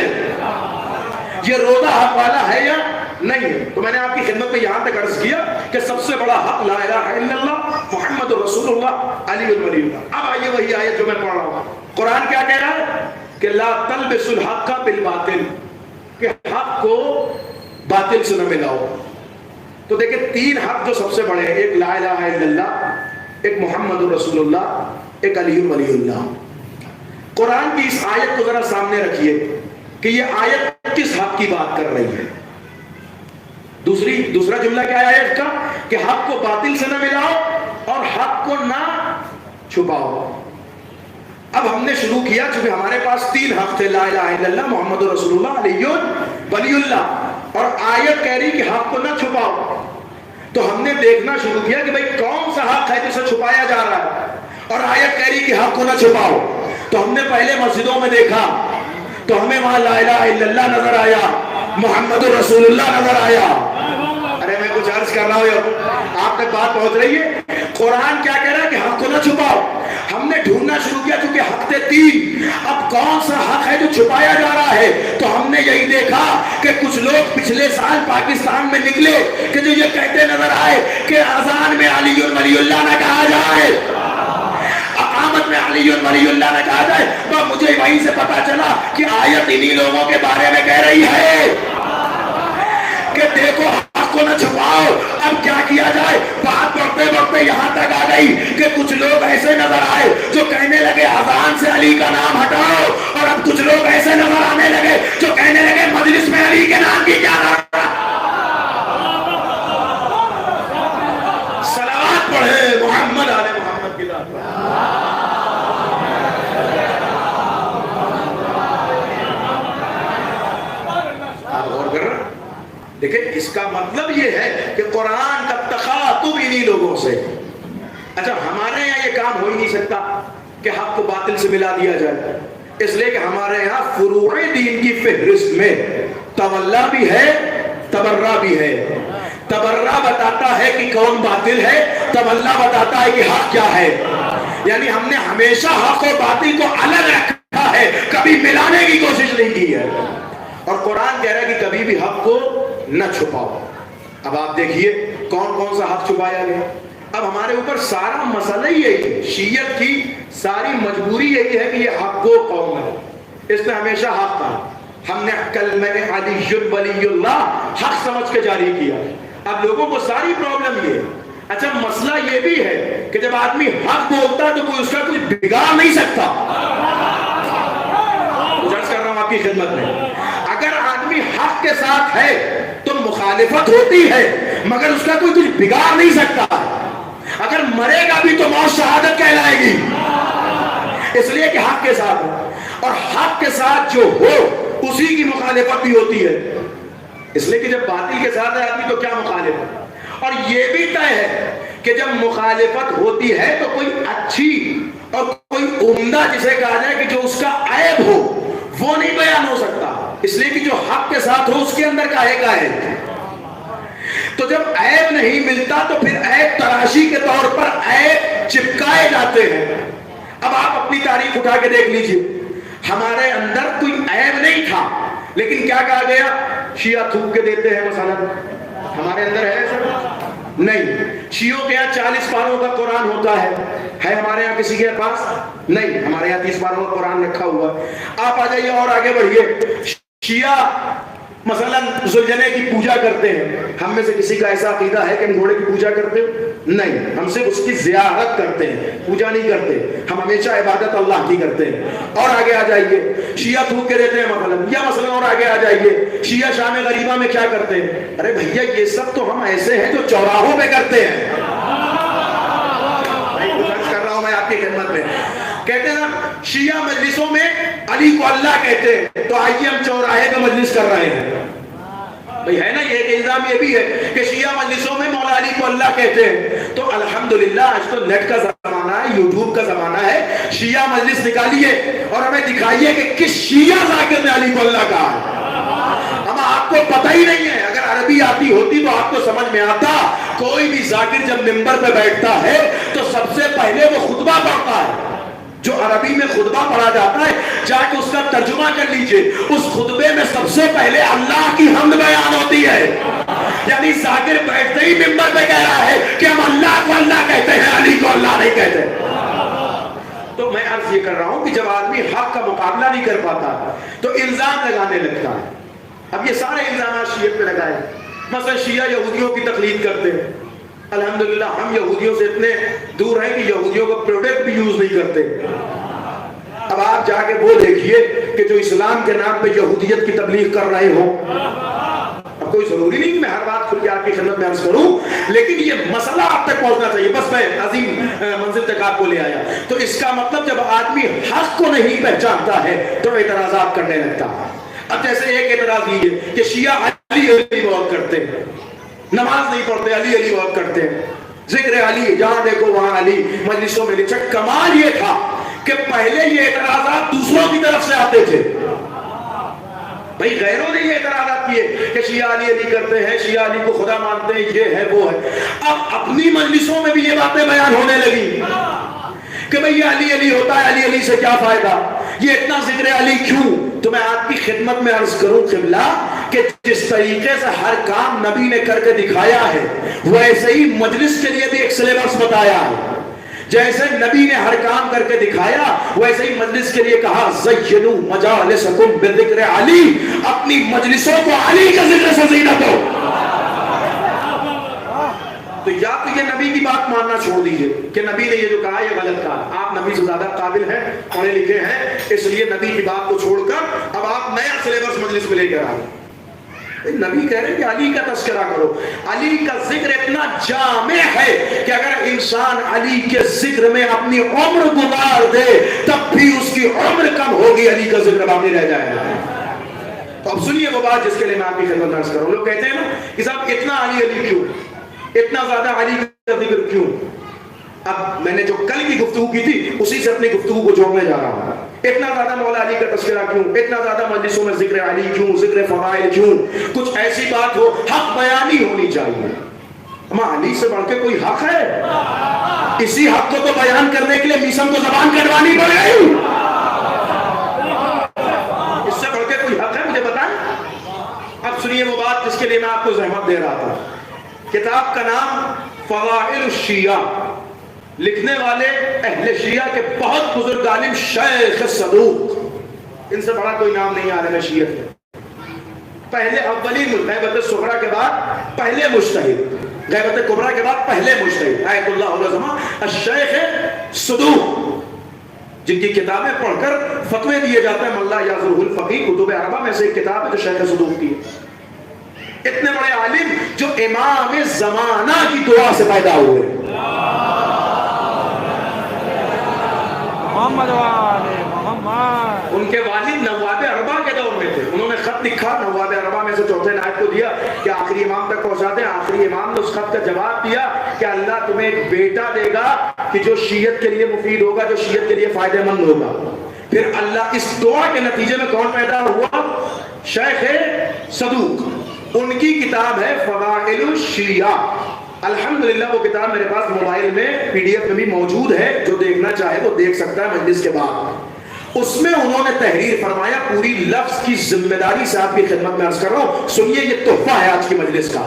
یہ روزہ حق والا ہے یا نہیں ہے۔ تو میں نے آپ کی خدمت میں یہاں تک عرض کیا کہ سب سے بڑا حق لا الہ الا اللہ محمد رسول اللہ علی ولی اللہ۔ اب آئیے وہی آیت جو میں پڑھ رہا ہوں، قرآن کیا کہہ رہا ہے کہ لا تلبسوا الحق بالباطل، کہ حق کو باطل سے نہ ملاؤ۔ تو دیکھیں تین حق جو سب سے بڑے ہیں، ایک لا الہ الا اللہ، ایک محمد رسول اللہ، ایک علی ولی اللہ۔ قرآن کی اس آیت کو ذرا سامنے رکھیے کہ یہ آیت کس حق کی بات کر رہی ہے۔ دوسرا جملہ کیا ہے آیت کا؟ کہ حق کو باطل سے نہ ملاؤ اور حق کو نہ چھپاؤ۔ اب ہم نے شروع کیا، چونکہ ہمارے پاس 3 حق تھے، لا الہ الا اللہ، محمد رسول اللہ، علی ولی اللہ، اور آیت کہہ رہی کہ حق کو نہ چھپاؤ۔ تو ہم نے دیکھنا شروع کیا کہ بھئی کون سا حق ہے جسے چھپایا جا رہا ہے، اور آیت کہہ رہی کہ حق کو نہ چھپاؤ۔ تو ہم نے پہلے مسجدوں میں دیکھا تو ہمیں وہاں لا الہ الا اللہ نظر آیا، محمد رسول اللہ نظر آیا۔ ارے میں کچھ عرض کر رہا ہوں، آپ تک بات پہنچ رہی ہے؟ قرآن کیا کہہ رہا ہے کہ حق کو نہ چھپاؤ۔ ہم نے ڈھونڈنا شروع کیا، چونکہ حق تھے 3، اب کون سا حق ہے جو چھپایا جا رہا ہے؟ تو ہم نے یہی دیکھا کہ کچھ لوگ پچھلے سال پاکستان میں نکلے کہ جو یہ کہتے نظر آئے کہ اذان میں علی ولی اللہ نہ کہا جائے، اقامت میں علی ولی اللہ نہ کہا جائے۔ تو مجھے وہیں سے پتا چلا کہ آیت انہی لوگوں کے بارے میں کہہ رہی ہے کہ دیکھو حق کو نہ چھپاؤ۔ اب کیا کیا جائے؟ بات بڑھتے بڑھتے یہاں تک آ گئی کہ کچھ لوگ ایسے نظر آئے جو کہنے لگے اذان سے علی کا نام ہٹاؤ، اور اب کچھ لوگ ایسے نظر آنے لگے جو کہنے لگے مجلس میں علی کے نام کی کیا ضرورت۔ صلوات پڑھے محمد آل محمد کی ذات پر۔ آپ غور کر رہے ہیں؟ دیکھیں اس کا مطلب یہ ہے کہ قرآن کا تخاطب انہی لوگوں سے۔ اچھا ہمارے یہاں یہ کام ہو ہی نہیں سکتا کہ حق کو باطل سے ملا دیا جائے، اس لیے کہ ہمارے یہاں فروع دین کی فہرست میں تولا بھی ہے، تبرہ بھی ہے۔ تبرہ بتاتا ہے کہ کون باطل ہے، تولا بتاتا ہے کہ حق کیا ہے۔ یعنی ہم نے ہمیشہ حق اور باطل کو الگ رکھا ہے، کبھی ملانے کی کوشش نہیں کی ہے۔ اور قرآن کہہ رہا ہے کہ کبھی بھی حق کو نہ چھپاؤ۔ اب آپ دیکھیے کون کون سا حق چھپایا گیا۔ اب ہمارے اوپر سارا مسئلہ ہی یہی ہے، شیعت کی ساری مجبوری یہی ہے کہ یہ حق کو قوم ہے، اس نے ہمیشہ حق تھا۔ ہم نے کلمہ علی ولی اللہ حق سمجھ کے جاری کیا۔ اب لوگوں کو ساری پرابلم یہ ہے۔ اچھا مسئلہ یہ بھی ہے کہ جب آدمی حق بولتا ہے تو کوئی اس کا کچھ بگاڑ نہیں سکتا۔ عرض کر رہا ہوں آپ کی خدمت میں، اگر آدمی حق کے ساتھ ہے تو مخالفت ہوتی ہے مگر اس کا کوئی کچھ بگاڑ نہیں سکتا۔ اگر مرے گا بھی تو موت شہادت کہلائے گی، اس لیے کہ حق کے ساتھ ہے، اور حق کے ساتھ جو ہو اسی کی مخالفت بھی ہوتی ہے، اس لیے کہ جب باطل کے ساتھ ہے آدمی تو کیا مخالفت۔ اور یہ بھی طے ہے کہ جب مخالفت ہوتی ہے تو کوئی اچھی اور کوئی عمدہ جسے کہا جائے کہ جو اس کا عیب ہو وہ نہیں بیان ہو سکتا، اس لیے کہ جو حق کے ساتھ ہو اس کے اندر کا ہے۔ تو جب عیب نہیں ملتا تو پھر عیب تراشی کے طور پر عیب چپکائے جاتے ہیں۔ اب آپ اپنی تاریخ اٹھا کے دیکھ لیجئے، ہمارے اندر کوئی عیب نہیں تھا لیکن کیا کہا گیا؟ شیعہ تھوک کے دیتے ہیں مثلا، ہمارے اندر ہے سر نہیں۔ شیعوں کے یہاں 40 پاروں کا قرآن ہوتا ہے ہمارے یہاں کسی کے پاس نہیں، ہمارے یہاں 30 پاروں کا قرآن رکھا ہوا ہے۔ آپ آ جائیے اور آگے بڑھیے، شیعہ مثلا ذوالجنہ کی پوجا کرتے ہیں، ہم میں سے کسی کا ایسا عقیدہ ہے کہ ہم گھوڑے کی پوجا کرتے نہیں، ہم صرف اس کی زیارت کرتے ہیں، پوجا نہیں کرتے، ہم ہمیشہ عبادت اللہ کی کرتے ہیں۔ اور آگے آ جائیے، شیعہ تھوک کے دیتے ہیں مثلا، یا مثلا اور آگے آ جائیے، شیعہ شام غریبہ میں کیا کرتے ہیں؟ ارے بھیا یہ سب تو ہم ایسے ہیں جو چوراہوں پہ کرتے ہیں۔ کر رہا ہوں میں آپ کی خدمت میں، کہتے ہیں شیعہ مجلسوں میں علی کو اللہ کہتے ہیں، تو آئیے ہم چوراہے پہ مجلس کر رہے ہیں۔ بھئی ہے نا یہ ایک الزام یہ بھی ہے کہ شیعہ مجلسوں میں مولا علی کو اللہ کہتے ہیں، تو الحمدللہ آج تو نیٹ کا زمانہ ہے، یوٹیوب کا زمانہ ہے، شیعہ مجلس نکالیے اور ہمیں دکھائیے کہ کس شیعہ ذاکر نے علی کو اللہ کہا ہے۔ اما آپ کو پتہ ہی نہیں ہے، اگر عربی آتی ہوتی تو آپ کو سمجھ میں آتا۔ کوئی بھی ذاکر جب منبر پہ بیٹھتا ہے تو سب سے پہلے وہ خطبہ پڑھتا ہے، جو عربی میں خطبہ پڑھا جاتا ہے، جا کے اس کا ترجمہ کر لیجئے، اس خطبے میں سب سے پہلے اللہ کی حمد بیان ہوتی ہے۔ یعنی ذاکر بیٹھتے ہی منبر پہ کہہ رہا ہے کہ ہم اللہ کو اللہ کہتے ہیں، علی کو اللہ نہیں کہتے۔ تو میں عرض یہ کر رہا ہوں کہ جب آدمی حق کا مقابلہ نہیں کر پاتا تو الزام لگانے لگتا ہے۔ اب یہ سارے الزامات شیعہ پہ لگائے، مثلا شیعہ یہودیوں کی تقلید کرتے ہیں، الحمدللہ ہم یہودیوں سے اتنے دور ہیں کہ یہودیوں کا پروڈکٹ بھی یوز نہیں کرتے۔ اب آپ جا کے وہ دیکھیے کہ جو اسلام کے نام پہ یہودیت کی تبلیغ کر رہے ہوں، اب اب کوئی ضروری نہیں کہ میں ہر بات کھل کے آپ کی خدمت میں عرض کروں، لیکن یہ مسئلہ آپ تک پہنچنا چاہیے. بس میں عظیم منزل تک آپ کو لے آیا. تو اس کا مطلب جب آدمی حق کو نہیں پہچانتا ہے تو اعتراضات کرنے لگتا ہے. اب جیسے ایک اعتراض یہ ہے کہ شیعہ علی علی بہت کرتے ہیں، نماز نہیں پڑھتے، علی علی بہت کرتے ہیں، ذکر علی جہاں دیکھو وہاں علی، مجلسوں میں لکھا. کمال یہ تھا کہ پہلے یہ اعتراضات دوسروں کی طرف سے آتے تھے. بھئی غیروں نے یہ اعتراضات کیے کہ شیعہ علی علی کرتے ہیں، شیعہ علی کو خدا مانتے ہیں، یہ ہے وہ ہے. اب اپنی مجلسوں میں بھی یہ باتیں بیان ہونے لگی کہ بھئی یہ علی علی ہوتا ہے، علی علی سے کیا فائدہ، یہ اتنا ذکر علی کیوں. تو میں آپ کی خدمت میں عرض کروں قبلہ کہ جس طریقے سے ہر کام نبی نے کر کے دکھایا ہے ویسے ہی مجلس کے لیے بھی ایک سلیبس بتایا ہے. جیسے نبی نے ہر کام کر کے دکھایا ویسے ہی مجلس کے لیے کہا زینوا مجالسکم بذکر علی، اپنی مجلسوں کو علی کے ذکر سے زینت دو. تو یا تو یہ نبی کی بات ماننا چھوڑ دیجئے کہ نبی نے یہ جو کہا یہ غلط کہا. آپ نبی سے زیادہ قابل ہیں، پڑھے لکھے ہیں، اس لیے نبی کی بات کو چھوڑ کر اب آپ نیا سلیبس مجلس میں لے کر آئے. نبی کہہ رہے ہیں کہ علی کا تذکرہ کرو. علی کا ذکر اتنا جامع ہے کہ اگر انسان علی کے ذکر میں اپنی عمر گزار دے تب بھی اس کی عمر کم ہوگی، علی کا ذکر باقی رہ جائے گا. تو اب سنیے وہ بات جس کے لیے میں آپ کی خدمت عرض کروں. لوگ کہتے ہیں نا کہ صاحب اتنا علی علی کیوں، اتنا زیادہ علی کا ذکر کیوں. اب میں نے جو کل کی گفتگو کی تھی اسی سے اپنی گفتگو کو جوڑنے جا رہا ہوں. اتنا زیادہ مولا علی کا تذکرہ کیوں، اتنا زیادہ مجلسوں میں ذکر علی کیوں، ذکر فضائل کیوں. کچھ ایسی بات ہو، حق بیانی ہونی چاہیے. اما علی سے بڑھ کے کوئی حق ہے؟ اسی حق کو تو بیان کرنے کے لیے میسم کو زبان کٹوانی پڑے گی. اس سے بڑھ کے کوئی حق ہے؟ مجھے بتائیں. اب سنیے وہ بات جس کے لیے میں آپ کو زحمت دے رہا تھا. کتاب کا نام فضائل الشیعہ، لکھنے والے اہل شیعہ کے بہت بزرگ عالم شیخ صدوق. ان سے بڑا کوئی نام نہیں عالم شیعہ ہے. پہلے اولین غیبت صغرا کے بعد پہلے مجتہد، غیبت کبرا کے بعد پہلے مجتہد آیت اللہ العظمہ الشیخ صدوق، جن کی کتابیں پڑھ کر فتوے دیے جاتے ہیں. ملا یعذرہ الفقیہ کتب عربہ میں سے ایک کتاب ہے جو شیخ صدوق کی ہے. اتنے بڑے عالم جو امام زمانہ کی دعا سے پیدا ہوئے. محمد محمد. ان کے والد نواب اربا کے دور میں تھے. انہوں نے خط لکھا، نواب اربا میں سے چوتھے نائب کو دیا کہ آخری امام تک پہنچا دیں. آخری امام نے اس خط کا جواب دیا کہ اللہ تمہیں ایک بیٹا دے گا کہ جو شیعت کے لیے مفید ہوگا، جو شیعت کے لیے فائدہ مند ہوگا. پھر اللہ اس دعا کے نتیجے میں کون پیدا ہوا؟ شیخ صدوق. ان کی کتاب ہے فضائل الشیعہ. الحمدللہ وہ کتاب میرے پاس موبائل میں پی ڈی ایف میں بھی موجود ہے، جو دیکھنا چاہے وہ دیکھ سکتا ہے مجلس کے بعد. اس میں انہوں نے تحریر فرمایا، پوری لفظ کی ذمہ داری سے آپ کی خدمت میں عرض کر رہا ہوں. سنیے یہ تحفہ ہے آج کی مجلس کا.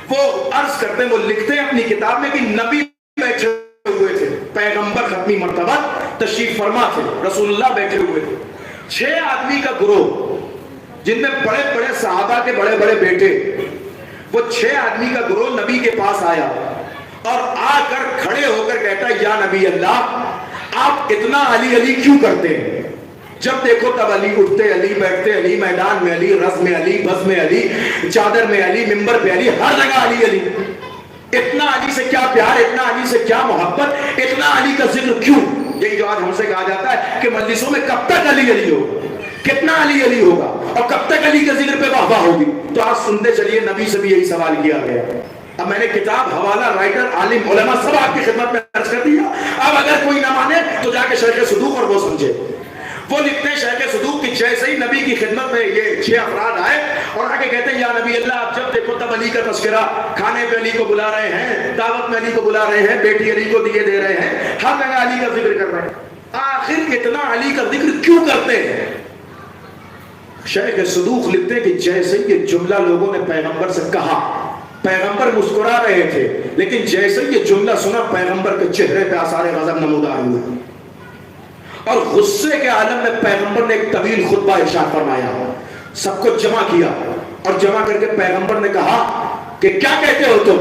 وہ عرض کرتے ہیں، وہ لکھتے ہیں اپنی کتاب میں کہ نبی بیٹھے ہوئے تھے، پیغمبر ختمی مرتبہ تشریف فرما تھے، رسول اللہ بیٹھے ہوئے تھے. 6 آدمی کا گروہ جن میں بڑے بڑے صحابہ کے بڑے بڑے بیٹے، وہ 6 آدمی کا گروہ نبی کے پاس آیا اور آ کر کھڑے ہو کر کہتا ہے یا نبی اللہ، آپ اتنا علی علی کیوں کرتے ہیں؟ جب دیکھو تب علی، اٹھتے علی، بیٹھتے علی، میدان میں علی، رز میں علی، بز میں علی، چادر میں علی، ممبر پہ علی، ہر جگہ علی علی. اتنا علی سے کیا پیار، اتنا علی سے کیا محبت، اتنا علی کا ذکر کیوں؟ یہی جو آج ہم سے کہا جاتا ہے کہ مجلسوں میں کب تک علی علی ہوگا، کتنا علی علی ہوگا اور کب تک علی کے ذکر پہ واہ واہ ہوگی. تو آج سنتے چلیے نبی سے بھی یہی سوال کیا گیا. اب میں نے کتاب، حوالہ، رائٹر، عالم، علماء سب آپ کی خدمت میں عرض کر دیا. اب اگر کوئی نہ مانے تو جا کے شیخ صدوق اور وہ سمجھے. وہ لکھتے ہیں شیخ صدوق کی جیسے ہی نبی کی خدمت میں یہ 6 افراد آئے اور آگے کہتے ہیں یا نبی اللہ، آپ جب دیکھو تب علی کا تذکرہ، کھانے پہ علی کو بلا رہے ہیں، دعوت میں علی کو بلا رہے ہیں، بیٹی علی کو دیے دے رہے ہیں، ہر جگہ علی کا ذکر کر رہے ہیں. آخر اتنا علی کا ذکر کیوں کرتے ہیں؟ شیخ صدوق لکھتے ہیں کہ جیسے یہ جملہ لوگوں نے پیغمبر سے کہا، پیغمبر مسکرا رہے تھے، لیکن جیسے یہ جملہ سنا پیغمبر کے چہرے پہ آثار غضب نمودار ہوئے اور غصے کے عالم میں پیغمبر نے ایک طویل خطبہ ارشاد فرمایا. سب کو جمع کیا اور جمع کر کے پیغمبر نے کہا کہ کیا کہتے ہو تم؟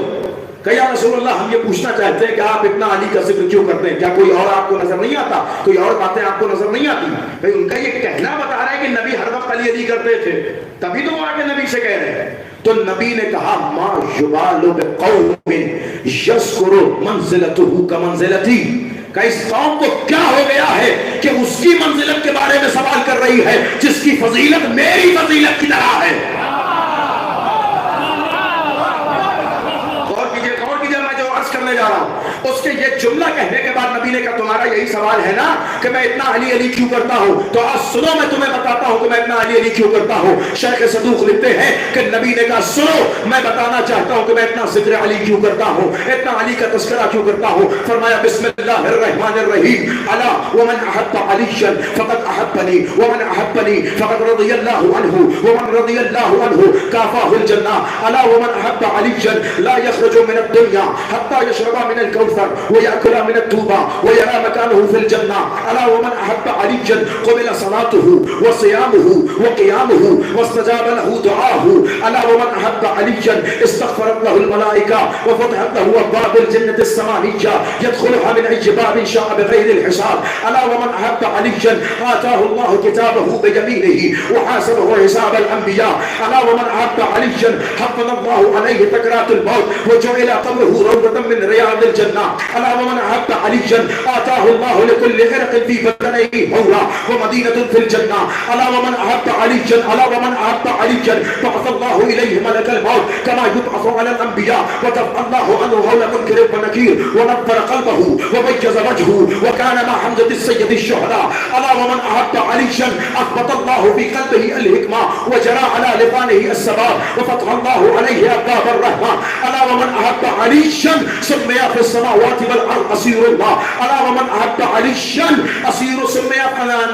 کہ یا رسول اللہ ہم یہ پوچھنا چاہتے ہیں کہ آپ اتنا علی کا ذکر کیوں کرتے ہیں؟ کیا کوئی اور آپ کو نظر نہیں آتا؟ کوئی اور باتیں آپ کو نظر نہیں آتی؟ بھئی ان کا یہ کہنا بتا رہا ہے کہ نبی ہر وقت علی علی کرتے تھے، تبھی تو وہ آگے نبی سے کہہ رہے ہیں. تو نبی نے کہا ما یبال بقوم یذکر منزلتہ کمنزلتی، کہ اس قوم کو کیا ہو گیا ہے کہ اس کی منزلت کے بارے میں سوال کر رہی ہے جس کی فضیلت میری فضیلت کی طرح ہے. کرنے جا رہا ہوں اس کے یہ جملہ کہنے کے بعد نبی نے کہا تمہارا یہی سوال ہے نا کہ میں اتنا علی علی کیوں کرتا ہوں؟ تو آج سنو میں تمہیں بتاتا ہوں کہ میں اتنا علی علی کیوں کرتا ہوں. شیخ صدوق لکھتے ہیں کہ نبی نے کہا سنو میں بتانا چاہتا ہوں کہ میں اتنا ذکر علی کیوں کرتا ہوں، اتنا علی کا تذکرہ کیوں کرتا ہوں. فرمایا بسم اللہ الرحمن الرحیم الا ومن احب علیا فقد احبنی ومن احبنی فقد رضی اللہ عنہ ومن رضی اللہ عنہ کافاہ الجنہ الا ومن احب علیا لا یخرج من الدنیا حتى يشرب من الكوثر ويأكل من الطوبى ويرى مكانه في الجنة ألا ومن أحب عليا قبل صلاته وصيامه وقيامه واستجاب له دعاه ألا ومن أحب عليا استغفرت له الملائكة وفتحت له أبواب الجنة السمانية يدخلها من أي باب شاء بغير الحساب ألا ومن أحب عليا آتاه الله كتابه بيمينه وحاسبه حساب الأنبياء ألا ومن أحب عليا حفظ الله عليه سكرات الموت وجعل قبره روضة من رياض الجنة ألا ومن أحب عليا آتاه الله لكل عرق في بدنه مورا ومدينة في الجنة ألا ومن أحب عليا ألا ومن أحب عليا بعث الله إليه ملك الموت كما يبعث على الأنبياء ودفع الله عنه هول منكر ونكير ونبر قلبه وبيض وجهه وكان مع حمزة السيد الشهداء ألا ومن أحب عليا أثبت الله في قلبه الحكمة وجرى على لسانه الثبات وفتح الله عليه أبواب الرحمة ألا ومن أحب عليا سمي في السماوات والأرض أسير الله ألا ومن أحب عليا أسير سمي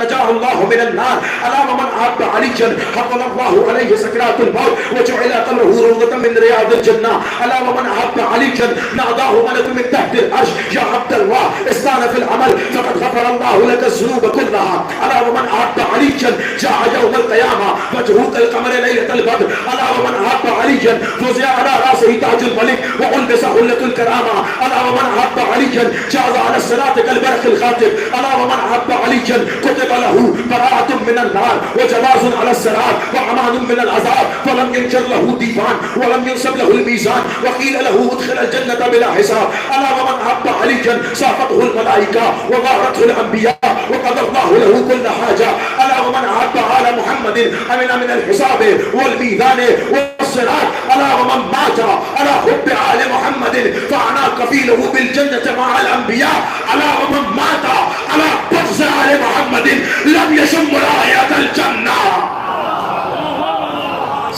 نجاه الله من النار ألا ومن أحب عليا حفظ الله عليه سكرات الموت وجعل قبره روضة من رياض الجنة ألا ومن أحب عليا ناداه ملك من تحت العرش يا عبد الله استان في العمل فقد غفر الله لك الذنوب كلها ألا ومن أحب عليا جاء يوم القيامة وجهه كالقمر ليلة البدر ألا ومن أحب عليا فزع على رأسه تاج الملك وألبس حلة الكرامة ألا ومن أحب عليا جاز على الصراط كالبرق الخاطف ألا ومن أحب عليا كتب له براءة من النار وجواز على الصراط وأمان من العذاب فلم ينشر له ديوان ولم ينسب له الميزان وقيل له ادخل الجنة بلا حساب ألا ومن أحب عليا صافته الملائكة وغارته الأنبياء وقضى الله له كل حاجة ألا ومن أحب على محمد أمن من الحساب والميزان والصراط ألا ومن مات على حب آل محمد فأنا كفيله بالجنة مع الأنبياء ألا ومن مات على بغض آل محمد لم يشم رائحة الجنة.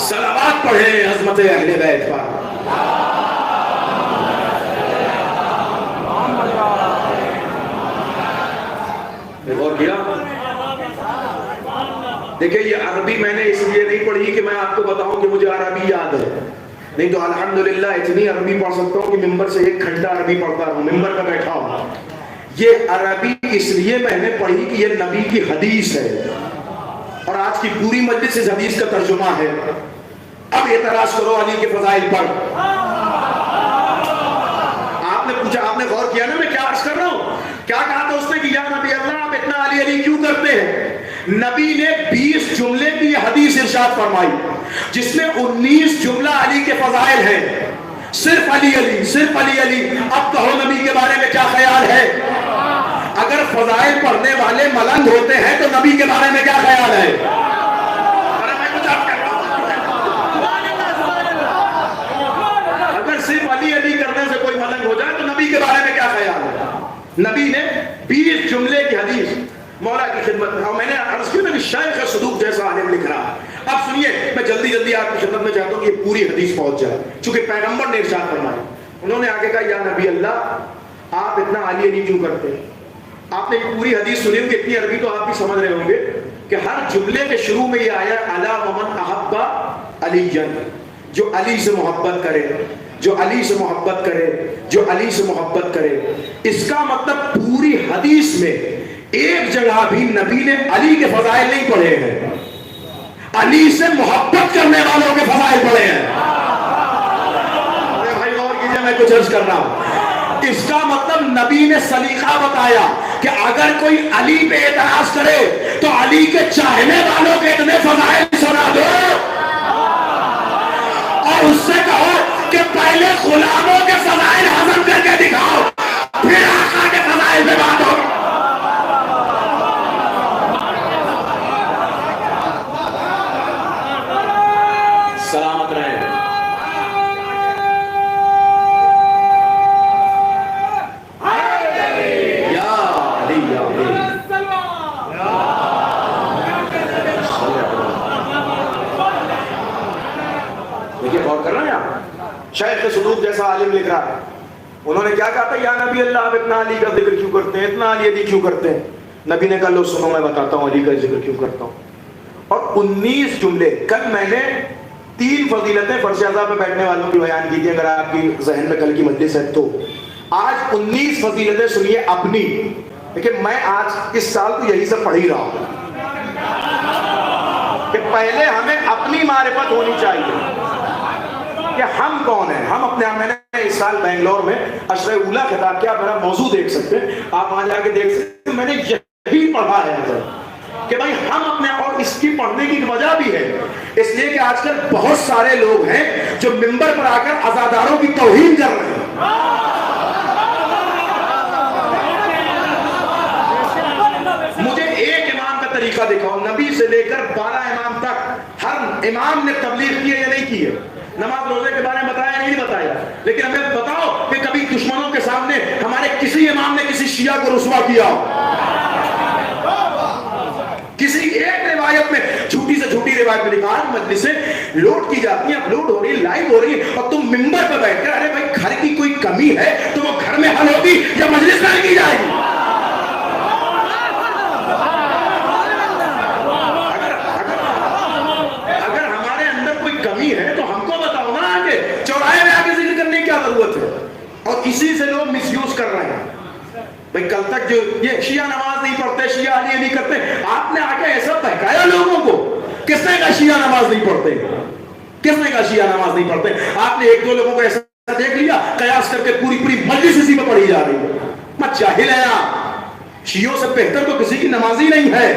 صلوات پڑھیں عظمت اہل بیت پر. غور کیا؟ دیکھیں یہ عربی میں نے اس لیے نہیں پڑھی کہ میں آپ کو بتاؤں کہ مجھے عربی یاد ہے، نہیں تو الحمدللہ اتنی عربی پڑھ سکتا ہوں کہ ممبر سے ایک گھنٹہ عربی پڑھتا ہوں، ممبر پہ بیٹھا ہوں. یہ عربی اس لیے میں نے پڑھی کہ یہ نبی کی حدیث ہے اور آج کی پوری مجلس اس حدیث کا ترجمہ ہے. اب اعتراض کرو علی کے فضائل پر. آپ نے پوچھا، آپ نے غور کیا نا میں کیا عرض کر رہا ہوں؟ کیا کہا تھا اس نے کہ یا نبی اللہ آپ اتنا علی علی کیوں کرتے ہیں؟ نبی نے 20 جملے کی حدیث ارشاد فرمائی جس میں 19 جملہ علی کے فضائل ہیں. صرف علی علی، صرف علی علی. اب کہو نبی کے بارے میں کیا خیال ہے؟ اگر فضائل پڑھنے والے ملنگ ہوتے ہیں تو نبی کے بارے میں کیا خیال ہے؟ اگر صرف علی علی کرنے سے کوئی ملنگ ہو جائے تو نبی کے بارے میں کیا خیال ہے؟ نبی نے 20 جملے کی حدیث مولا کی خدمت میں، اور میں نے عرض کیا کہ شیخ صدوق جیسا عالم لکھ رہا ہے. اب سنیے، میں جلدی جلدی آپ کی خدمت میں چاہتا ہوں کہ یہ پوری حدیث پہنچ جائے چونکہ پیغمبر نے ارشاد فرمایا. انہوں نے آگے کہا یا نبی اللہ آپ اتنا علی علی کیوں کرتے ہیں؟ آپ نے پوری حدیث سنی ہوگی، اتنی عربی تو آپ بھی سمجھ رہے ہوں گے کہ ہر جملے کے شروع میں یہ آیا الا ومن احب علی، جو علی سے محبت کرے، جو علی سے محبت کرے، جو علی سے محبت کرے. اس کا مطلب پوری حدیث میں ایک جگہ بھی نبی نے علی کے فضائل نہیں پڑھے ہیں، علی سے محبت کرنے والوں کے فضائل پڑھے ہیں. ارے بھائی غور کیجیے ہے میں کچھ عرض کر رہا ہوں. اس کا مطلب نبی نے سلیقہ بتایا کہ اگر کوئی علی پہ اعتراض کرے تو علی کے چاہنے والوں کے اتنے فضائل سنا دو اور اس سے کہو کہ پہلے غلاموں کے فضائل ہضم کر کے دکھاؤ پھر آقا کے فضائل پہ بات ہو. سلامت رہے. دیکھیے غور کر رہے ہیں آپ. شیخ صدوق جیسا عالم لکھ رہا ہے, انہوں نے کیا کہا تھا, یا نبی اللہ آپ اتنا علی کا ذکر کیوں کرتے ہیں, اتنا علی کیوں کرتے ہیں؟ نبی نے کہا لو سنو میں بتاتا ہوں علی کا ذکر کیوں کرتا ہوں. اور 19 جملے, کل میں نے 3 فضیلتیں فرش اعظم پہ بیٹھنے والوں کی بیان کی تھی, اگر آپ کی ذہن میں کل کی مجلس ہے تو. آج 19 فضیلتیں سنیے اپنی. لیکن میں آج اس سال تو یہی سب پڑھ ہی رہا ہوں کہ پہلے ہمیں اپنی معرفت ہونی چاہیے کہ ہم کون ہیں. ہم اپنے, میں نے اس سال بنگلور میں عشرہ اولا خطاب کیا, میرا موضوع دیکھ سکتے ہیں آپ, وہاں جا کے دیکھ سکتے ہیں. میں نے یہی پڑھا ہے کہ بھائی ہم اپنے, اور اس کی پڑھنے کی وجہ بھی ہے اس لیے کہ آج کل بہت سارے لوگ ہیں جو منبر پر آ کر عزاداروں کی توہین کر رہے ہیں. مجھے ایک امام کا طریقہ دکھاؤ, نبی سے لے کر 12 امام تک ہر امام نے تبلیغ کی ہے یا نہیں کی ہے؟ نماز روزے کے بارے میں بتایا نہیں بتایا, لیکن ہمیں بتاؤ کہ کبھی دشمنوں کے سامنے ہمارے کسی امام نے کسی شیعہ کو رسوا کیا ہو؟ کسی ایک روایت میں, جھوٹی سے جھوٹی روایت میں لکھا, مجلسیں لوڈ کی جاتی ہیں, اپلوڈ ہو رہی ہے, لائیو ہو رہی ہے, اور تم منبر پہ بیٹھ کر, ارے بھائی گھر کی کوئی کمی ہے تو وہ گھر میں حل ہوگی یا مجلس میں کی جائے گی؟ اگر ہمارے اندر کوئی کمی ہے تو ہم کو بتاؤ نا, آگے چوراہے میں آگے ذکر کرنے کی کیا ضرورت ہے؟ اور اسی سے لوگ مس یوز کر رہے ہیں. بھئی کل تک جو یہ شیعہ نماز نہیں پڑھتے, شیعہ علی نہیں کرتے, آپ نے آگے ایسا بہکایا لوگوں کو. کس نے کہا شیعہ نماز نہیں پڑھتے؟ کس نے کہا شیعہ نماز نہیں پڑھتے؟ آپ نے 1-2 لوگوں کو ایسا دیکھ لیا, قیاس کر کے پوری مجلس اسی میں پڑھی جا رہی ہے. مت جاہل ہے آپ, شیعوں سے بہتر تو کسی کی نماز ہی نہیں ہے.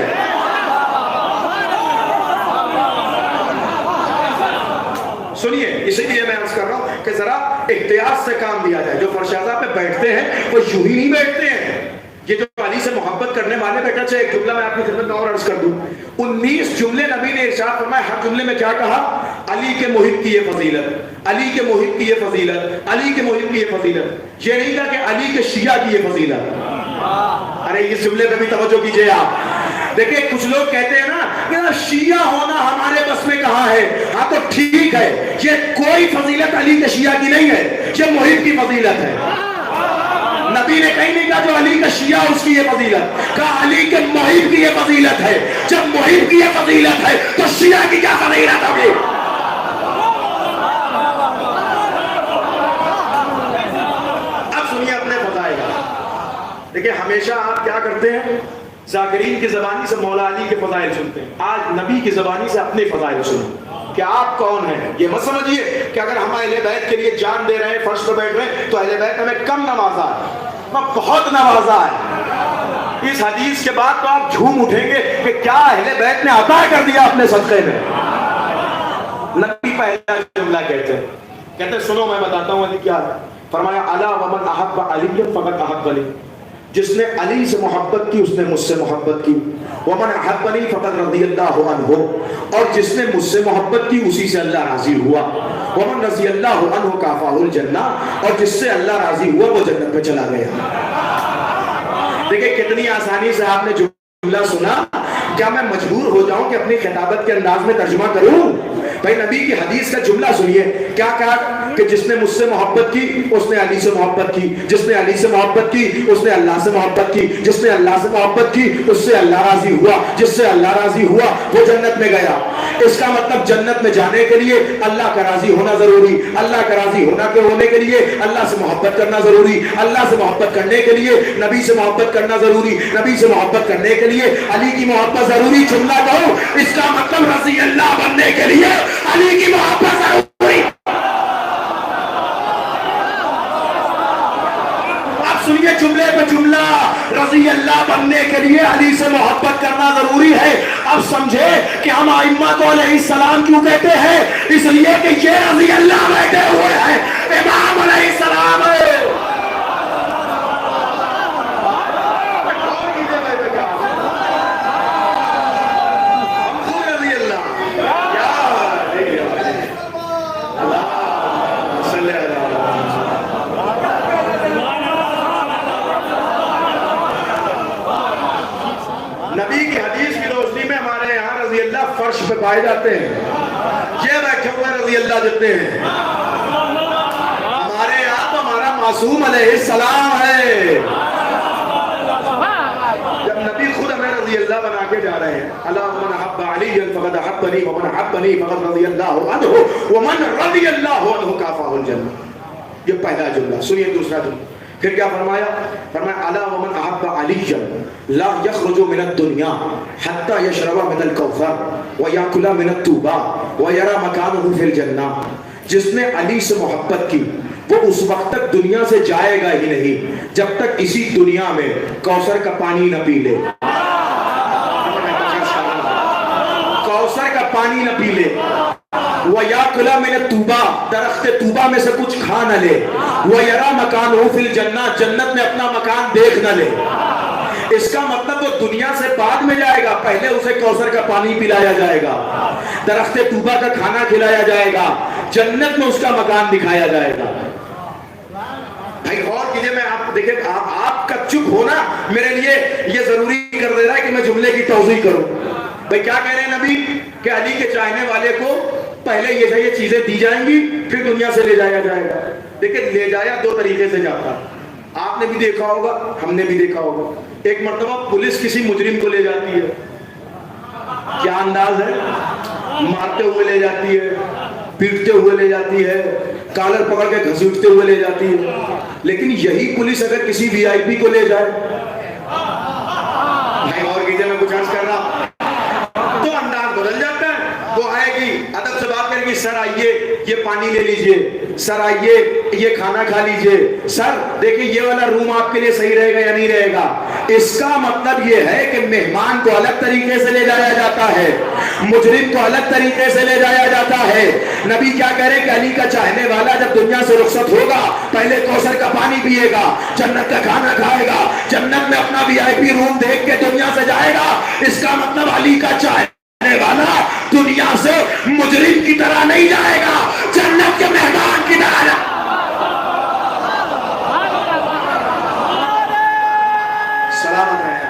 سنیے, اسی لیے میں عرض کر رہا ہوں کہ ذرا احتیاط سے کام لیا جائے. جو فرش اعظم پہ بیٹھتے ہیں وہ یوں ہی نہیں بیٹھتے ہیں. یہ جو علی سے محبت کرنے والے بیٹھا, چاہے ایک جملہ میں آپ کی خدمت میں اور عرض کر دوں. 19 جملے نبی نے ارشاد فرمایا, ہر جملے میں کیا کہا؟ علی کے محب کی یہ فضیلت, علی کے محب کی یہ فضیلت, علی کے محب کی یہ فضیلت. یہ نہیں کہا کہ علی کے شیعہ کی یہ فضیلت. ارے اس جملے پہ بھی توجہ کیجئے آپ. دیکھیں کچھ لوگ کہتے ہیں نا کہ شیعہ ہونا ہمارے بس میں کہاں ہے. ہاں تو ٹھیک ہے, یہ کوئی فضیلت علی کے شیعہ کی نہیں ہے, یہ محب کی فضیلت ہے. نبی نے کہیں نہیں کہا جو علی کا شیعہ اس کی یہ فضیلت, کہا علی کے محب کی یہ فضیلت ہے. جب محب کی یہ فضیلت ہے تو شیعہ کی کیا فضیلت ہوگی؟ اب سنیے اپنے فضائل. دیکھیں ہمیشہ آپ کیا کرتے ہیں, ذاکرین کی زبانی سے مولا علی کے فضائل سنتے ہیں. آج نبی کی زبانی سے اپنے فضائل سنیں کہ آپ کون ہیں. یہ مت سمجھیے کہ اگر ہم اہل بیت کے لیے جان دے رہے ہیں, فرش پہ بیٹھ رہے ہیں, تو اہل بیت ہمیں کم نوازا ہے, بہت نوازا ہے. اس حدیث کے بعد تو آپ جھوم اٹھیں گے کہ کیا اہل بیت نے عطا کر دیا اپنے صدقے میں. نبی پہلا جملہ کہتے ہیں سنو میں بتاتا ہوں علی کیا ہے. فرمایا الا ومن احب علی فقد احب علی, جس نے علی سے محبت کی اس نے مجھ سے محبت کی. ومن احبنی فقد رضی اللہ عنہ, اور جس نے مجھ سے محبت کی اسی سے اللہ راضی ہوا. ومن رضی اللہ عنہ کافاہ الجنہ, اور جس سے اللہ راضی ہوا وہ جنت میں چلا گیا. دیکھیں کتنی آسانی سے آپ نے جملہ سنا. کیا میں مجبور ہو جاؤں کہ اپنی خطابت کے انداز میں ترجمہ کروں؟ بھائی نبی کی حدیث کا جملہ سنیے, کیا کہا کہ جس نے مجھ سے محبت کی اس نے علی سے محبت کی, جس نے علی سے محبت کی اس نے اللہ سے محبت کی, جس نے اللہ سے محبت کی اس سے اللہ راضی ہوا, جس سے اللہ راضی ہوا وہ جنت میں گیا. اس کا مطلب جنت میں جانے کے لیے اللہ کا راضی ہونا ضروری, اللہ کا راضی ہونے کے لیے اللہ سے محبت کرنا ضروری, اللہ سے محبت کرنے کے لیے نبی سے محبت کرنا ضروری, نبی سے محبت کرنے کے لیے علی کی محبت ضروری. جملہ کہو, اس کا مطلب رضی اللہ بننے کے لیے علی کی محبت ضروری. ایک جملہ رضی اللہ بننے کے لیے علی سے محبت کرنا ضروری ہے. اب سمجھے کہ ہم ائمہ کو علیہ السلام کیوں کہتے ہیں؟ اس لیے کہ یہ رضی اللہ بیٹھے ہوئے ہیں امام علیہ السلام. نبی کی حدیث کی روشنی میں ہمارے یہاں رضی اللہ فرش پہ پائے جاتے ہیں. یہ بیٹھے ہوئے رضی اللہ جتنے ہیں ہمارے یہاں تو ہمارا معصوم علیہ السلام ہے. جب نبی خود ہمیں رضی اللہ بنا کے جا رہے ہیں الا من احب علی فقد احبنی ومن احبنی فقد رضی اللہ عنہ ومن رضی اللہ عنہ کافہ الجنہ. یہ پہلا جملہ. سنیے دوسرا جملہ پھر کیا فرمایا؟ فرمایا الا ومن احب علی لا يخرج من الدنيا حتى يشرب من الكوثر ويأكل من الطوبى ويرى مكانه في الجنة. جس نے علی سے محبت کی وہ اس وقت تک دنیا سے جائے گا ہی نہیں جب تک اسی دنیا میں کوثر کا پانی نہ پی لے. کوثر کا پانی نہ پی لے. وَيَأْكُلَ مِنَ الطُّوبَى درخت طوبہ میں سے کچھ کھا نہ لے. وَيَرَى مَكَانَهُ فِي الْجَنَّةِ جنت میں اپنا مکان دیکھ نہ لے. اس کا مطلب وہ دنیا سے بعد میں جائے گا. پہلے اسے کوثر کا پانی پلایا جائے گا, درخت طوبہ کا کھانا کھلایا جائے گا, جنت میں اس کا مکان دکھایا جائے گا. بھائی غور کیجئے, میں آپ دیکھیں آپ کا چپ ہونا میرے لیے یہ ضروری کر دے رہا ہے کہ میں جملے کی توضیح کروں. بھائی کیا کہہ رہے ہیں نبی کہ علی کے چاہنے والے کو پہلے یہ چیزیں دی جائیں گی پھر دنیا سے لے جایا جائے گا. دیکھیں لے جایا دو طریقے سے جاتا. آپ نے بھی دیکھا ہوگا, ہم نے بھی دیکھا ہوگا. ایک مرتبہ پولیس کسی مجرم کو لے جاتی ہے, کیا انداز ہے, مارتے ہوئے لے جاتی ہے, پیٹتے ہوئے لے جاتی ہے, کالر پکڑ کے گھسیٹتے ہوئے لے جاتی ہے. لیکن یہی پولیس اگر کسی وی آئی پی کو لے جائے, بھائی اور کیجئے میں کچھ عرض کر رہا, تو انداز بدل جاتا ہے. وہ آئے گی ادب سے بات کرے گی, سر آئیے یہ پانی لے لیجئے, سر آئیے یہ کھانا کھا لیجئے, سر دیکھیں یہ والا روم آپ کے لیے صحیح رہے گا یا نہیں رہے گا. اس کا مطلب یہ ہے کہ مہمان کو الگ طریقے سے لے جایا جاتا ہے, مجرم کو الگ طریقے سے لے جایا جاتا ہے. نبی کیا کہہ رہے کہ علی کا چاہنے والا جب دنیا سے رخصت ہوگا پہلے کوثر کا پانی پیے گا, جنت کا کھانا کھائے گا, جنت میں اپنا وی آئی پی روم دیکھ کے دنیا سے جائے گا. اس کا مطلب علی کا چاہنے والا دنیا سے مجرم کی طرح نہیں جائے گا, جنت کے مہمان کی طرح جائے گا. سلامت رہے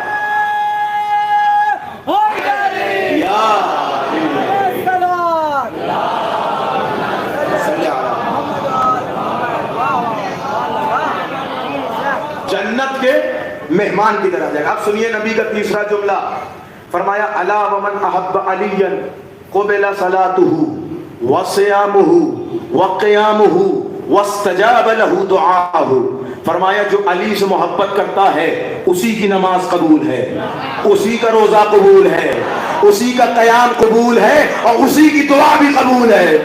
جنت کے مہمان کی طرح جائے گا. اب سنیے نبی کا تیسرا جملہ. فرمایا الا ومن احب علی قبل صلاته وصيامه وقيامه واستجاب له دعاءه. فرمایا جو علی سے محبت کرتا ہے اسی کی نماز قبول ہے, اسی کا روزہ قبول ہے, اسی کا قیام قبول ہے, اور اسی کی دعا بھی قبول ہے.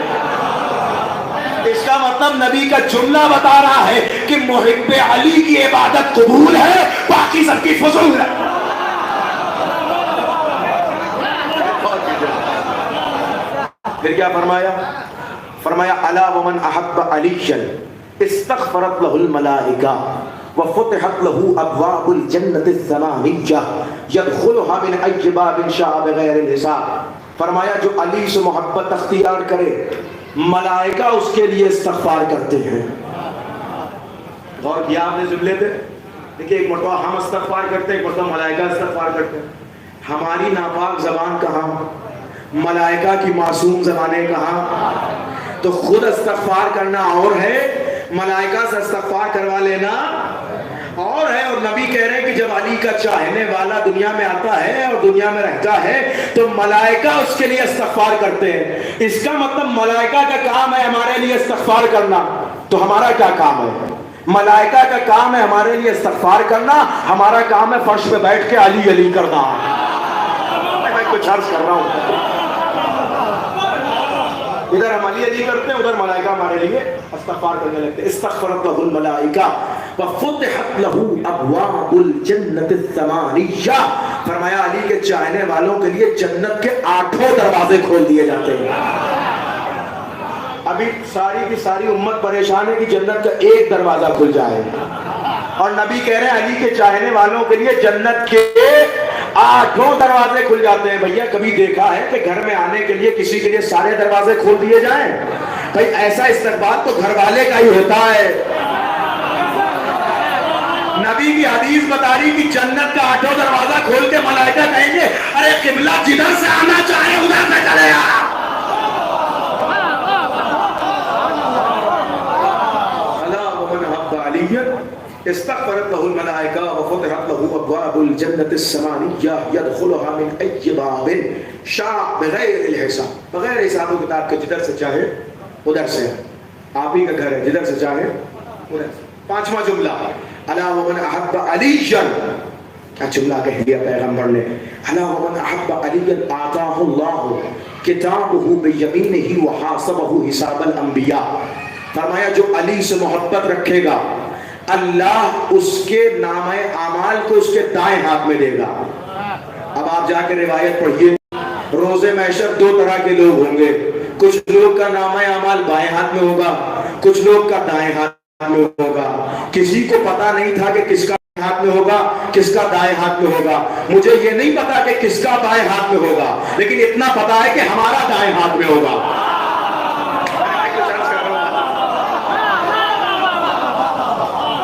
اس کا مطلب نبی کا جملہ بتا رہا ہے کہ محب علی کی عبادت قبول ہے, باقی سب کی فضول ہے. پھر کیا فرمایا؟ فرمایا الا ومن احب علی استغفرت له الملائکہ وفتحت له ابواب الجنة الثمانیہ يدخلها من ای باب شاء بغیر الحساب. فرمایا جو علی سے محبت اختیار کرے ملائکہ اس کے لیے استغفار کرتے ہیں. غور کیا آپ نے جملے پہ؟ دیکھیں ایک مرتبہ ہم استغفار کرتے ہیں, ایک مرتبہ ملائکہ استغفار کرتے ہیں. ہماری ناپاک زبان کہاں, ملائکہ کی معصوم زبانیں کہاں. تو خود استغفار کرنا اور ہے, ملائکہ سے استغفار کروا لینا اور ہے. اور نبی کہہ رہے ہیں کہ جب علی کا چاہنے والا دنیا میں آتا ہے اور دنیا میں رہتا ہے تو ملائکہ اس کے لیے استغفار کرتے ہیں. اس کا مطلب ملائکہ کا کام ہے ہمارے لیے استغفار کرنا, تو ہمارا کیا کام ہے؟ ملائکہ کا کام ہے ہمارے لیے استغفار کرنا, ہمارا کام ہے فرش پہ بیٹھ کے علی علی کرنا. میں کچھ عرض کر رہا ہوں, ادھر ہم علی علی کرتے ہیں, ادھر ملائکہ ہمارے لیے استغفار کرنے لگتے ہیں. استغفرت له الملائکہ وفتحت له ابواب الجنت الثمانیہ، فرمایا علی کے چاہنے والوں کے لیے جنت کے 8 دروازے کھول دیے جاتے ہیں۔ ابھی ساری کی ساری امت پریشان ہے کہ جنت کا ایک دروازہ کھل جائے، اور نبی کہہ رہے ہیں علی کے چاہنے والوں کے لیے جنت کے 8 دروازے کھل جاتے ہیں۔ بھیا کبھی دیکھا ہے کہ گھر میں آنے کے لیے کسی کے لیے سارے دروازے کھول دیے جائیں؟ بھائی ایسا استقبال تو گھر والے کا ہی ہوتا ہے۔ نبی کی حدیث بتا رہی کہ جنت کا 8 دروازہ کھول کے ملائکہ کہیں گے ارے قبلہ جدھر سے آنا چاہے ادھر سے چلے آ۔ استغفرت له الملائکہ وفتحت له ابواب الجنت الثمانیہ یدخلها من ای باب شاء بغیر الحساب، بغیر حساب و کتاب کے جدھر سے چاہے ادھر سے، آپ ہی کا گھر ہے جدھر سے چاہے ادھر سے۔ 5واں جملہ الا ومن احب علیا، کیا جملہ کہہ دیا پیغمبر نے، الا ومن احب علیا آتاہ اللہ کتابہ بیمینہ وحاسبہ حساب الانبیاء، فرمایا جو علی سے محبت رکھے گا اللہ اس کے نامہ اعمال کو اس کے دائیں ہاتھ میں دے گا۔ اب آپ جا کے روایت پڑھیے، روز محشر 2 طرح کے لوگ ہوں گے، کچھ لوگ کا نامہ اعمال بائیں ہاتھ میں ہوگا، کچھ لوگ کا دائیں ہاتھ میں ہوگا۔ کسی کو پتا نہیں تھا کہ کس کا ہاتھ میں ہوگا کس کا دائیں ہاتھ میں ہوگا، مجھے یہ نہیں پتا کہ کس کا بائیں ہاتھ میں ہوگا، لیکن اتنا پتا ہے کہ ہمارا دائیں ہاتھ میں ہوگا۔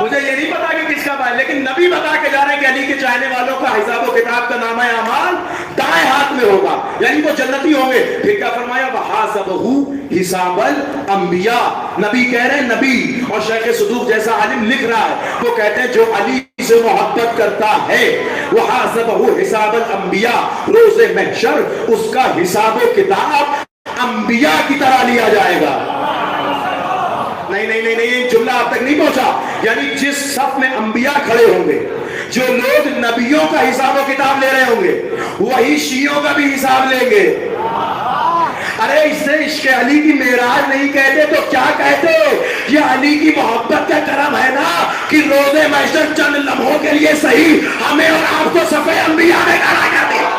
مجھے یہ نہیں پتا کہ کس کا بائیں، لیکن نبی بتا کے جا رہے ہیں کہ علی کے چاہنے والوں کا حساب و کتاب کا نامہ اعمال دائیں ہاتھ میں ہوگا، یعنی وہ جنتی ہوں گے۔ پھر کیا فرمایا وحاسبہ حساب الانبیاء، نبی کہہ رہے ہیں، نبی اور شیخ صدوق جیسا عالم لکھ رہا ہے، وہ کہتے ہیں جو علی سے محبت کرتا ہے وحاسبہ حساب الانبیاء، روز محشر اس کا حساب و کتاب انبیاء کی طرح لیا جائے گا۔ نہیں نہیں نہیں نہیں، جملہ آپ تک نہیں پہنچا، یعنی جس صف میں انبیاء کھڑے ہوں گے، جو لوگ نبیوں کا حساب و کتاب لے رہے ہوں گے، وہی شیعوں کا بھی حساب لیں گے۔ ارے اس سے عشق علی کی معراج نہیں کہتے تو کیا کہتے؟ یہ علی کی محبت کا کرم ہے نا کہ روز محشر چند لمحوں کے لیے صحیح ہمیں اور آپ کو صفِ انبیاء میں کھڑا کر دیا۔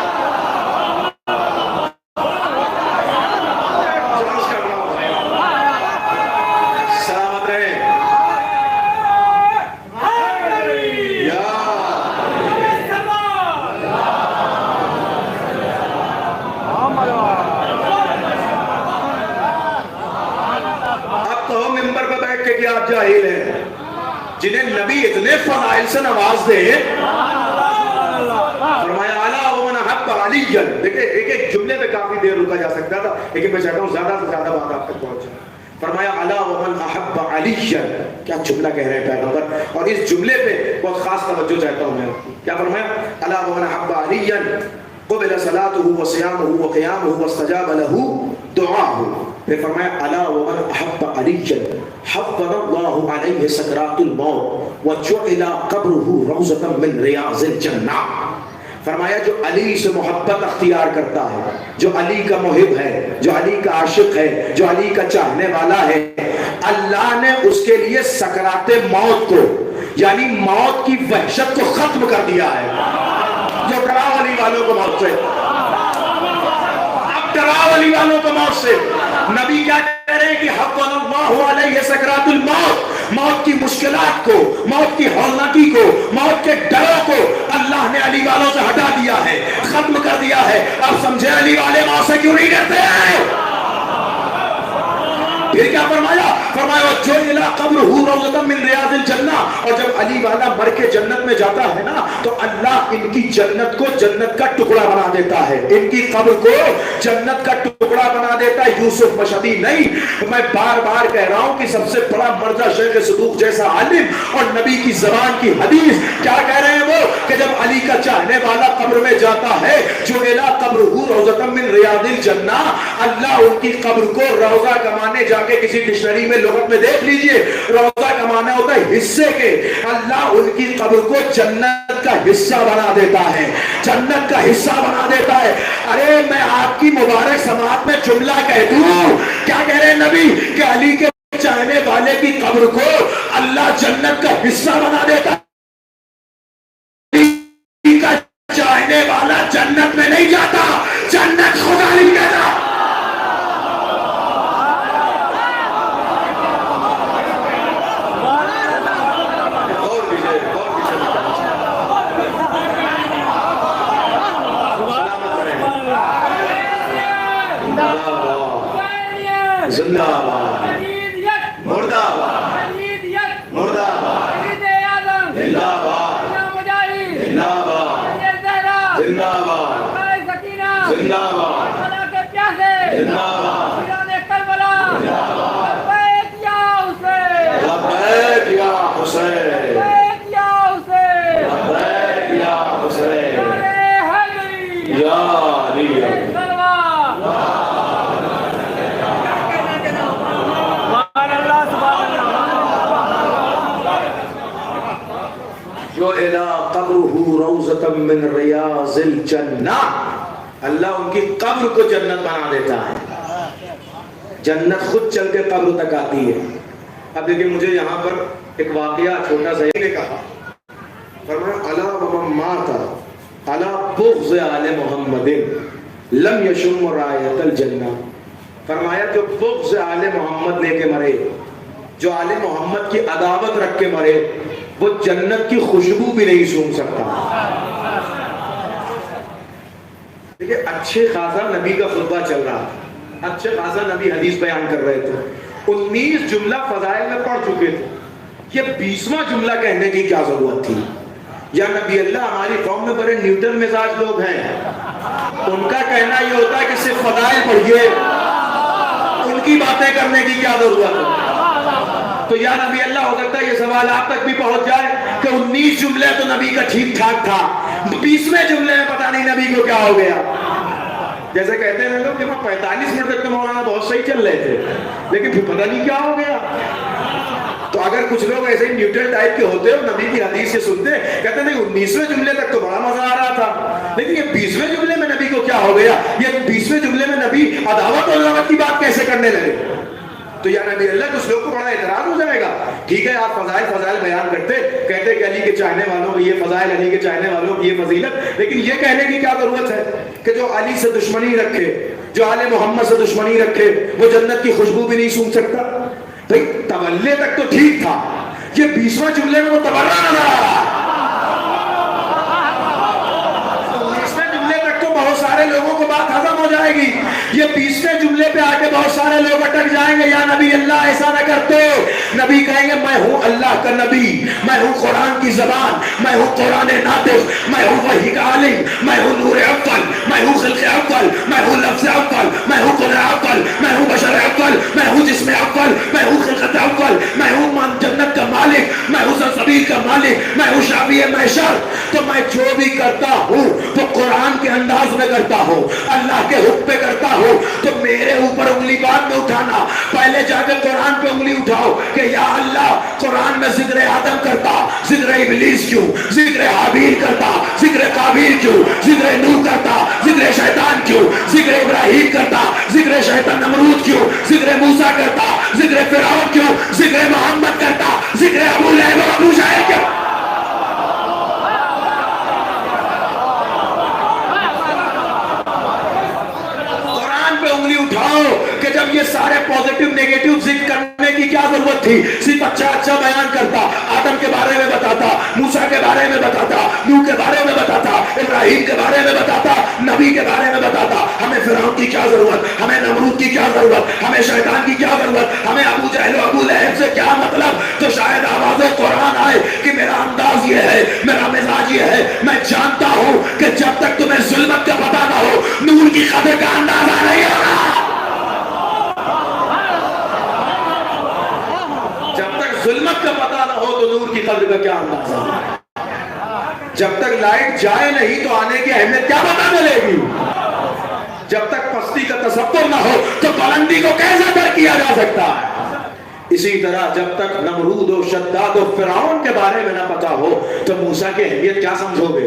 آپ جاہل ہیں جنہیں نبی اتنے فضائل سے نواز دے، فرمایا الا ومن احب علیا۔ دیکھیں ایک ایک جملے پہ کافی دیر رکا جا سکتا تھا، لیکن میں چاہتا ہوں زیادہ سے زیادہ بات آپ تک پہنچے۔ فرمایا الا ومن احب علیا، کیا جملہ کہہ رہے ہیں پیغمبر، اور اس جملے پہ بہت خاص توجہ چاہتا ہوں میں۔ کیا فرمایا؟ الا ومن احب علیا قبل صلاته وصيامه وقيامه واستجاب له دعاءه۔ پھر فرمایا الا ومن احب علیا حفظ الله عليه سکرات الموت وجعل قبره روضة من ریاض الجنہ۔ فرمایا جو علی سے محبت اختیار کرتا ہے، جو علی کا محب ہے، جو علی کا عاشق ہے، جو علی کا چاہنے والا ہے، اللہ نے اس کے لیے سکرات موت کو، یعنی موت کی وحشت کو ختم کر دیا ہے۔ جو ڈراؤ علی والوں کو موت سے، اب ڈراؤ علی والوں کو موت سے۔ نبی کیا کہہ رہے ہیں کہ حفظ اللہ علیہ سکرات الموت، موت کی مشکلات کو، موت کی ہولناکی کو، موت کے ڈروں کو اللہ نے علی والوں سے ہٹا دیا ہے، ختم کر دیا ہے۔ اب سمجھے علی والے موت سے کیوں نہیں ڈرتے ہیں؟ پھر کیا فرمایا؟ فرمایا جو الہ قبرہ روضۃ من ریاض الجنہ، اور جب علی والا مر کے جنت میں جاتا ہے نا تو اللہ ان کی جنت کو جنت کا ٹکڑا بنا دیتا ہے، ان کی قبر کو جنت کا ٹکڑا بنا دیتا ہے۔ یوسف مشہدی نہیں، میں بار بار کہہ رہا ہوں کہ سب سے بڑا مردہ شیخ صدوق جیسا عالم اور نبی کی زبان کی حدیث کیا کہہ رہے ہیں وہ، کہ جب علی کا چاہنے والا قبر میں جاتا ہے، جو الہ قبرہ روضۃ من ریاض الجنہ، اللہ ان کی قبر کو روضہ کا معنی جا کے کسی ڈکشنری میں لغت میں دیکھ لیجئے، روضہ کا معنی ہوتا ہے حصے کے، اللہ ان کی قبر کو جنت کا حصہ بنا دیتا ہے، جنت کا حصہ بنا دیتا ہے۔ ارے میں آپ کی مبارک سماعت میں جملہ کہہ دوں، کیا کہہ رہے ہیں نبی کہ علی کے چاہنے والے کی قبر کو اللہ جنت کا حصہ بنا دیتا ہے. چاہنے والا جنت میں نہیں جاتا, جنت خدا نہیں کہتا. زندہ آباد, مردہ آباد, مردہ آباد, زندہ آباد, زندہ آباد, زندہ آباد, زندہ آباد, زندہ آباد, لبیک یا حسین, لبیک یا حسین, یا علی. جو الہ قبرہ روضۃ من ریاض الجنہ, اللہ ان کی قبر کو جنت بنا دیتا ہے. جنت خود چل کے قبر تک آتی ہے. اب دیکھیں مجھے یہاں پر ایک واقعہ چھوٹا سا نے کہا, فرمایا الا ومن مات علی بغض آل محمد لم یشم رایۃ الجنہ. فرمایا جو بغض آل محمد لے کے مرے, جو آل محمد کی عداوت رکھ کے مرے, وہ جنت کی خوشبو بھی نہیں سونگھ سکتا. دیکھیں اچھے خاصا نبی کا خطبہ چل رہا, اچھے خاصا نبی حدیث بیان کر رہے تھے, 19 جملہ فضائل میں پڑھ چکے تھے. یہ 20واں جملہ کہنے کی کیا ضرورت تھی؟ یا نبی اللہ ہماری قوم میں بڑے نیوٹن مزاج لوگ ہیں, ان کا کہنا یہ ہوتا ہے کہ صرف فضائل پڑھیے, ان کی باتیں کرنے کی کیا ضرورت ہے؟ تو یا نبی اللہ ہو سکتا ہے یہ سوال آپ تک بھی پہنچ جائے کہ 19 جملے تو نبی کا ٹھیک ٹھاک تھا, 20ویں جملے میں پتہ نہیں نبی کو کیا ہو گیا. جیسے کہتے ہیں لوگ کہ 45 منٹ تک تو مولانا بہت صحیح چل رہے تھے, لیکن پھر پتہ نہیں کیا ہو گیا. تو اگر کچھ لوگ ایسے نیوٹرل ٹائپ کے ہوتے ہو, نبی کی حدیث سے سنتے, کہتے ہیں 19ویں جملے تک تو بڑا مزہ آ رہا تھا, لیکن یہ 20ویں جملے میں نبی کو کیا ہو گیا, یہ 20ویں جملے میں نبی عداوت اور عداوت کی بات کیسے کرنے لگے. تو یا نبی اللہ کچھ لوگ کو بڑا اعتراض ہو جائے گا. ٹھیک ہے آپ فضائل بیان کرتے, کہتے کہ علی کے چاہنے والوں کی یہ فضائل, علی کے چاہنے والوں کی یہ فضیلت, لیکن یہ کہنے کی کیا ضرورت ہے کہ جو علی سے دشمنی رکھے, جو آل محمد سے دشمنی رکھے, وہ جنت کی خوشبو بھی نہیں سونگھ سکتا. بھئی تولے تک تو ٹھیک تھا, یہ 20واں جملے میں وہ تبرہ نظر آ رہا. 19ویں جملے تک تو بہت سارے لوگوں کو بات ہضم ہو جائے گی, یہ 20ویں جملے پہ آ کے بہت سارے لوگ اٹک جائیں گے. یا نبی اللہ ایسا نہ کرتے. نبی کہیں گے میں ہوں اللہ کا نبی, میں ہوں قرآن کی زبان, میں ہوں قرآن ناطق, میں ہوں وحی کا عالم, میں ہوں نور اول, میں ہوں خلق اول, میں ہوں لفظ اول, میں ہوں قدر اول, میں ہوں بشر اول, میں ہوں جسم اول, میں ہوں خلقت اول, میں ہوں جنت کا مالک, میں ہوں سلسبیل کا مالک, میں ہوں شافی محشر. تو میں جو بھی کرتا ہوں تو قرآن کے انداز میں کرتا ہوں, اللہ کے حکم پہ کرتا ہوں. تو میرے اوپر انگلی بعد میں اٹھانا, پہلے جا کے قرآن پہ انگلی اٹھاؤ کہ یا اللہ قرآن میں ذکر آدم کرتا, ذکر ابلیس کیوں, ذکر حابیل کرتا, ذکر قابیل کیوں, ذکر نوح کرتا, ذکر شیطان کیوں, ذکر ابراہیم کرتا, ذکر شیطان نمرود کیوں, ذکر موسیٰ کرتا, ذکر فرعون کیوں, ذکر محمد کرتا, ذکر ابو لہب اور ابو جہل کیوں. کہ جب یہ سارے پوزیٹیو نیگیٹیو ذکر کرنے کی کیا ضرورت تھی, صرف اچھا بیان کرتا, آدم کے بارے میں بتاتا, موسیٰ کے بارے میں بتاتا, نوح کے بارے میں بتاتا, ابراہیم کے بارے میں بتاتا, نبی کے بارے میں بتاتا. ہمیں فرعون کی کیا ضرورت, ہمیں نمرود کی کیا ضرورت, ہمیں شیطان کی کیا ضرورت, ہمیں ابو جہل و ابو لہب سے کیا مطلب. تو شاید آواز قرآن آئے کہ میرا انداز یہ ہے, میرا مزاج یہ ہے, میں جانتا ہوں کہ جب تک تمہیں ظلمت کا پتہ نہ ہو نور کی قدر کا اندازہ نہیں ہوگا. ظلمت کا پتہ نہ ہو تو نور کی قدر کا کیا اندازہ. جب تک لائٹ جائے نہیں تو آنے کی اہمیت کیا پتہ چلے گی. جب تک پستی کا تصور نہ ہو تو بلندی کو کیسے در کیا جا سکتا ہے. اسی طرح جب تک نمرود و شداد و فرعون کے بارے میں نہ پتا ہو تو موسیٰ کی اہمیت کیا سمجھو گے,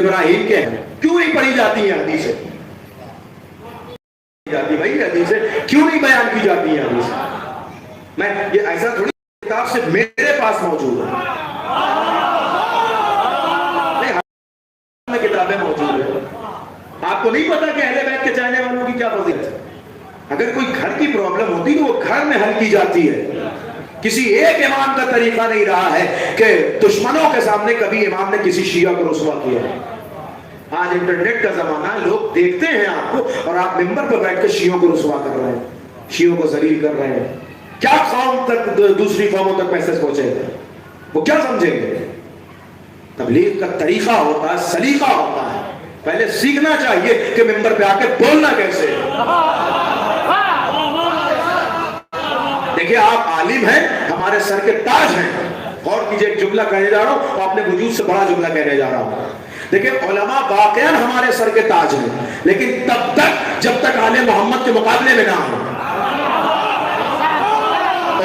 ابراہیم کے کیوں نہیں پڑھی جاتی ہیں حدیثیں, بھائی حدیثیں کیوں نہیں بیان کی جاتی ہیں حدیثیں. میں یہ ایسا تھوڑی کتاب صرف میرے پاس موجود ہے، کتابیں موجود ہیں. آپ کو نہیں پتا کہ اہل بیت کے چاہنے والوں کی کیا فضیلت ہے؟ اگر کوئی گھر کی پرابلم ہوتی تو وہ گھر میں حل کی جاتی ہے. کسی ایک امام کا طریقہ نہیں رہا ہے کہ دشمنوں کے سامنے کبھی امام نے کسی شیعہ کو رسوا کیا ہے. آج انٹرنیٹ کا زمانہ ہے، لوگ دیکھتے ہیں آپ کو اور آپ ممبر پر بیٹھ کر شیعوں کو رسوا کر رہے ہیں، شیعوں کو ذلیل کر رہے ہیں. کیا قوم تک دوسری قوموں تک میسج پہنچے گا؟ وہ کیا سمجھیں گے؟ تبلیغ کا طریقہ ہوتا ہے، سلیقہ ہوتا ہے. پہلے سیکھنا چاہیے کہ ممبر پہ آ کے بولنا کیسے. دیکھیں آپ عالم ہیں، ہمارے سر کے تاج ہیں. غور کیجئے، ایک جملہ کہنے جا رہا ہوں اور اپنے وجود سے بڑا جملہ کہنے جا رہا ہوں. دیکھیں علماء واقعاً ہمارے سر کے تاج ہیں، لیکن تب تک جب تک آل محمد کے مقابلے میں نہ ہوں.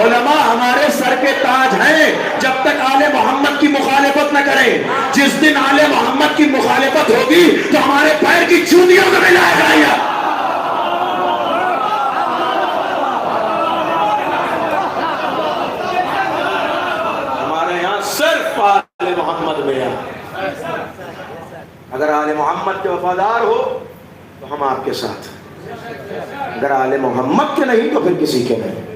علماء ہمارے سر کے تاج ہیں جب تک آل محمد کی مخالفت نہ کریں. جس دن آل محمد کی مخالفت ہوگی تو ہمارے پیر کی چوٹیوں کو ملائے گا. ہمارے یہاں صرف آل محمد میں ہے. اگر آل محمد کے وفادار ہو تو ہم آپ کے ساتھ، اگر آل محمد کے نہیں تو پھر کسی کے نہیں.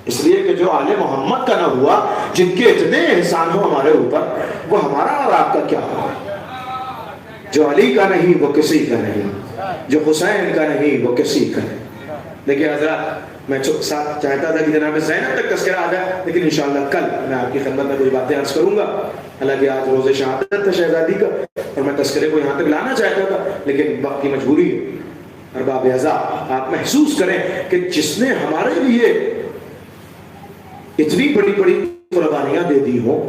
اس لیے کہ جو آل محمد کا نہ ہوا، جن کے اتنے احسان ہو ہمارے اوپر، وہ ہمارا اور آپ کا کیا ہو. جو علی کا نہیں وہ کسی کا نہیں، جو حسین کا نہیں وہ کسی کا نہیں. دیکھیں حضرات، میں چاہتا تھا کہ جناب زینب تک تذکرہ آ جائے، لیکن انشاءاللہ کل میں آپ کی خدمت میں کوئی باتیں عرض کروں گا. حالانکہ آج روز شہادت تھا شہزادی کا اور میں تذکرے کو یہاں تک لانا چاہتا تھا، لیکن وقت کی مجبوری ہے. ارباب اعضاء، آپ محسوس کریں کہ جس نے ہمارے لیے اتنی بڑی بڑی قربانیاں دے دی ہوں،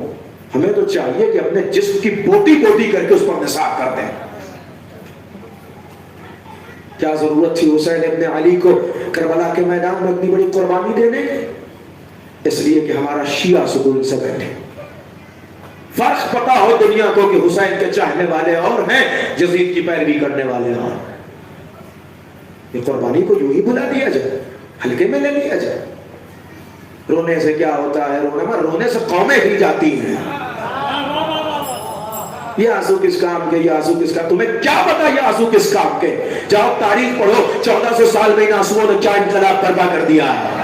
ہمیں تو چاہیے کہ اپنے جسم کی بوٹی بوٹی کر کے اس پر نثار کر دیں. کیا ضرورت تھی حسین ابن علی کو کربلا کے میدان میں اتنی بڑی قربانی دینے؟ اس لیے کہ ہمارا شیعہ سکون سے بیٹھے. فرق پتا ہو دنیا کو کہ حسین کے چاہنے والے اور ہیں، یزید کی پیروی کرنے والے اور. یہ قربانی کو یوں ہی بلا دیا جائے، ہلکے میں لے لیا جائے. رونے سے کیا ہوتا ہے؟ رونے سے قومیں ہل جاتی ہیں. یہ آنسو کس کام کے، یہ آنسو کس کام؟ تمہیں کیا پتا یہ آنسو کس کام کے؟ جاؤ تاریخ پڑھو، 1400 سال میں ان آنسوؤں نے کیا انقلاب برپا کر دیا ہے.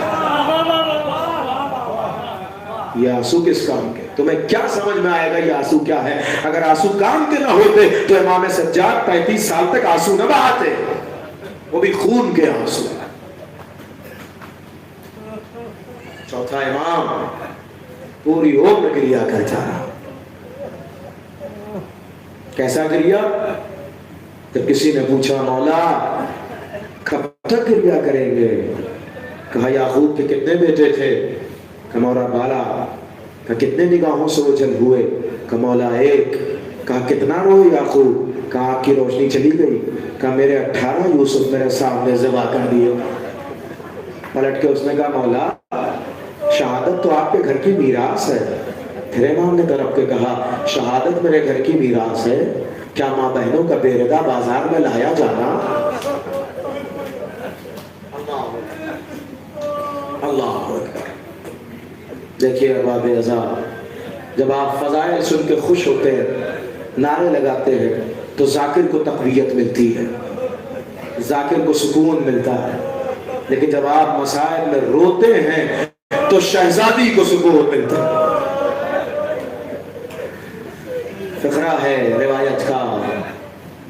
یہ آنسو کس کام کے؟ تمہیں کیا سمجھ میں آئے گا یہ آنسو کیا ہے؟ اگر آنسو کام کے نہ ہوتے تو امام سجاد 35 سال تک آنسو نہ بہاتے، وہ بھی خون کے آنسو. چوتھا امام پوری عمر گریا کرتا رہا. کیسا گریا؟ جب کسی نے پوچھا مولا کب تک گریا کریں گے؟ کہا یعقوب کے کتنے بیٹے تھے؟ کہا مولا بالا. کہا کتنے نگاہوں سے اوجھل ہوئے؟ کہا مولا ایک. کہا کتنا روئے یعقوب؟ کہا آنکھ کی روشنی چلی گئی. کہا میرے 18 یوسف میرے سامنے ذبح کر دیے. پلٹ کے اس نے کہا مولا شہادت تو آپ کے گھر کی میراث ہے. پھر امام نے طرف کے کہا شہادت میرے گھر کی میراث ہے، کیا ماں بہنوں کا بے ردا بازار میں لایا جانا؟ اللہ اکبر. دیکھیے ارباب اعضاء، جب آپ فضائل سن کے خوش ہوتے ہیں، نعرے لگاتے ہیں، تو ذاکر کو تقویت ملتی ہے، ذاکر کو سکون ملتا ہے. لیکن جب آپ مسائل میں روتے ہیں تو شہزادی کو سکون ملتا ہے. فقرہ ہے روایت کا،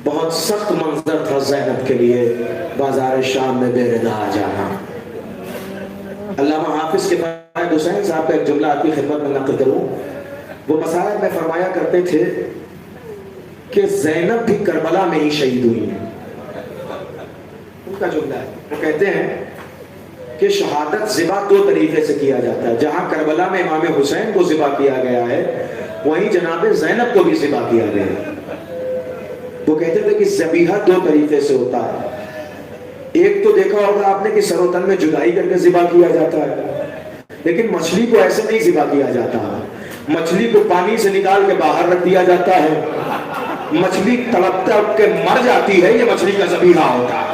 بہت سخت منظر تھا زینب کے لیے بازار شام میں بے ردا آ جانا. علامہ حافظ کے فرمائے حسین صاحب کا ایک جملہ آپ کی خدمت میں نقل کروں. وہ مسائل میں فرمایا کرتے تھے کہ زینب بھی کربلا میں ہی شہید ہوئی ہے. ان کا جملہ ہے، وہ کہتے ہیں کہ شہادت ذبح 2 طریقے سے کیا جاتا ہے. جہاں کربلا میں امام حسین کو ذبح کیا گیا ہے، وہیں جناب زینب کو بھی ذبح کیا گیا ہے. وہ کہتے تھے کہ ذبیحہ 2 طریقے سے ہوتا ہے. ایک تو دیکھا ہوگا آپ نے کہ سر و تن میں جدائی کر کے ذبح کیا جاتا ہے، لیکن مچھلی کو ایسے نہیں ذبح کیا جاتا. مچھلی کو پانی سے نکال کے باہر رکھ دیا جاتا ہے، مچھلی تڑپ تڑپ کے مر جاتی ہے، یہ مچھلی کا ذبیحہ ہوتا ہے.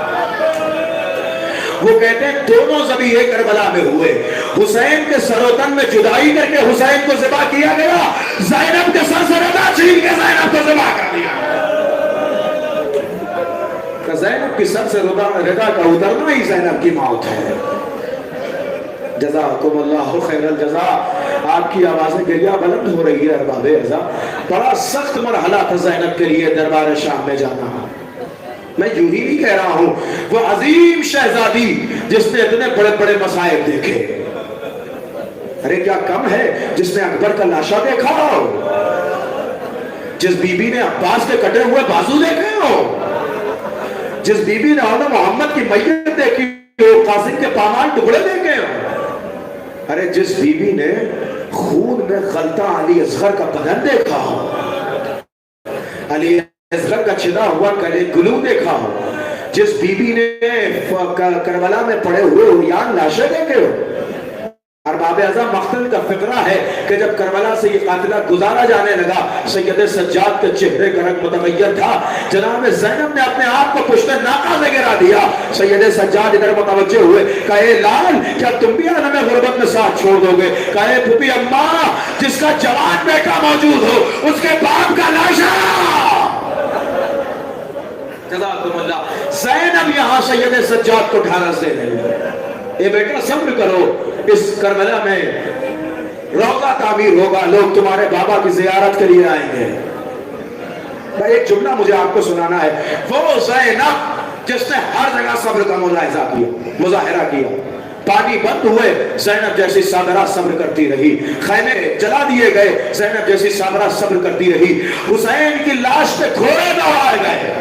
وہ کہتے ہیں دونوں ذبیحے کربلا میں ہوئے. حسین کے سر و تن میں جدائی کر کے حسین کو ذبح کیا گیا, زینب کے سر سے ردا چھین کے زینب کو ذبح کر دیا. زینب کی سر سے ردا کا اترنا ہی زینب کی موت ہے. جزاکم اللہ خیر الجزا. آپ کی آوازیں گریا بلند ہو رہی ہے ارباب عزا. بڑا سخت مرحلہ تھا زینب کے لیے دربار شام میں جانا. میں یوں ہی نہیں کہہ رہا ہوں, وہ عظیم شہزادی جس نے اتنے بڑے بڑے مصائب دیکھے, ارے کیا کم ہے جس نے اکبر کا لاشا دیکھا ہو, جس بی بی نے عباس کے کٹے ہوئے بازو دیکھے ہو, جس بی بی نے عمر محمد کی میت دیکھی ہو, قاسم کے پامال ٹکڑے دیکھے ہو, ارے جس بی بی نے خون میں غلطہ علی اصغر کا بدن دیکھا ہو, علی اصغر کا چھدا ہوا گلو دیکھا ہو, جس بی بی نے کربلا میں پڑے ہوئے عریان لاشیں دیکھے ہو. ارباب اعظم مقتل کا فقرہ ہے کہ جب کربلا سے یہ قافلہ گزارا جانے لگا, سید سجاد کے چہرے کا رنگ متغیر تھا. جناب زینب نے اپنے آپ کو پشت ناقہ سے گرا دیا. سید سجاد ادھر متوجہ ہوئے, کہے لال کیا تم بھی عالم غربت میں ساتھ چھوڑ دو گے؟ کہے پھوپھی اماں, جس کا جوان بیٹا موجود ہو اس کے باپ کا لاشا. جزاکم اللہ. زینب یہاں سید سجاد کو ڈھارس دے رہی, اے بیٹا صبر کرو, اس کربلا میں روضہ تعمیر ہوگا, لوگ تمہارے بابا کی زیارت کے لیے آئیں گے. ایک جملہ مجھے آپ کو سنانا ہے. وہ زینب جس نے ہر جگہ صبر کا مظاہرہ کیا. پانی بند ہوئے, زینب جیسی صابرہ صبر کرتی رہی. خیمے جلا دیے گئے, زینب جیسی صابرہ صبر کرتی رہی. حسین کی لاش پہ گھوڑے دوڑائے گئے,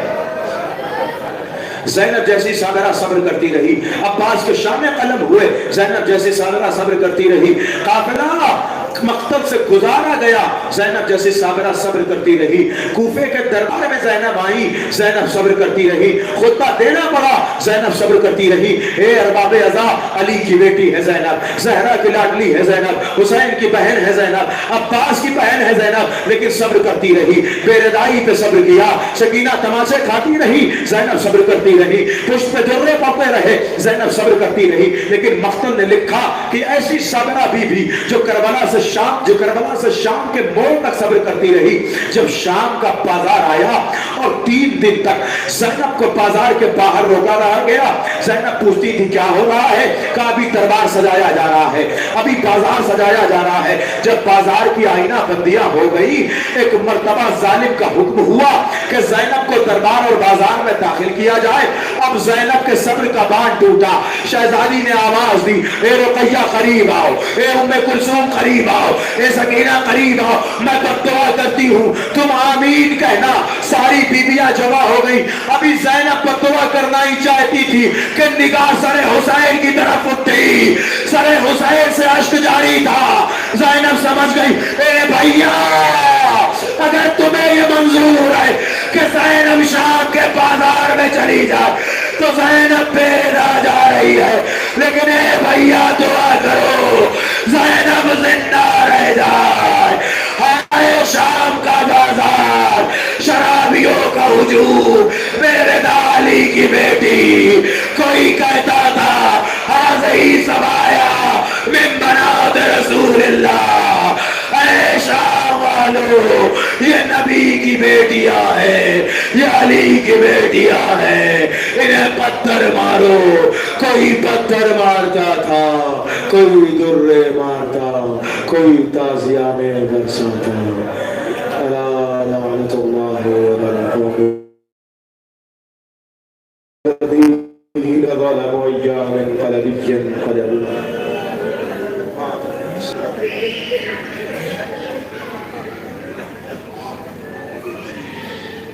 زینب جیسی صابرہ صبر کرتی رہی. عباس کے شام قلم ہوئے, زینب جیسی صابرہ صبر کرتی رہی. قافلہ مقتل سے گزارا گیا, زینب جیسی صابرہ صبر کرتی رہی. کوفے کے دربار میں زینب آئی, زینب صبر کرتی رہی. خطبہ دینا پڑا, زینب صبر کرتی رہی. اے ارباب عزا, علی کی بیٹی ہے زینب, زہرا کی لاڈلی ہے زینب, حسین کی بہن ہے زینب, عباس کی بہن ہے زینب, لیکن صبر کرتی رہی. بے ردائی پہ صبر کیا. سکینہ تماشے کھاتی رہی, زینب صبر کرتی رہی. پشت پہ درے پڑتے رہے, زینب صبر کرتی رہی. لیکن مقتل نے لکھا کہ ایسی صابرہ بی بی جو کربلا سے شام کے موڑ تک صبر کرتی رہی. جب شام کا بازار آیا اور 3 دن تک زینب کو بازار کے باہر روکا رہا گیا. زینب پوچھتی تھی کیا ہو رہا ہے؟ کہا ابھی دربار سجایا جا رہا ہے, ابھی بازار سجایا جا رہا ہے. جب بازار کی آئینہ بندیاں ہو گئی, ایک مرتبہ ظالم کا حکم ہوا کہ زینب کو دربار اور بازار میں داخل کیا جائے. اب زینب کے صبر کا باندھ ٹوٹا. شہزادی نے آواز دی, اے رقیہ قریب آؤ, اے ام کلثوم قریب آؤ, اے سکینہ قریب آؤ, میں بد دعا کرتی ہوں, تم آمین کہنا. ساری بیویاں جمع ہو گئی. ابھی زینب بد دعا کرنا ہی چاہتی تھی کہ نگاہ سر حسین کی طرف اٹھی, سر حسین سے اشک جاری تھا. زینب سمجھ گئی, اے بھائیا اگر تمہیں یہ منظور ہے کہ زینب شام کے بازار میں چلی جائے تو زینب پیدا جا رہی ہے, لیکن اے بھائیا دعا کرو زینب زندہ رہ جائے. ہائے شام کا بازار, شرابیوں کا ہجوم, میرے دالی کی بیٹی. کوئی کہتا تھا حاضی سبایا من بنات رسول اللہ. اے شام والو, یہ نبی کی بیٹیاں ہیں, یہ علی کی بیٹیاں ہیں, انہیں پتھر مارو. کوئی پتھر مارتا تھا, کوئی درے مارتا, کوئی تازیہ میں برساتا. لعنت اللہ علیہ الذین ظلموا ایاما فلنبین قدر.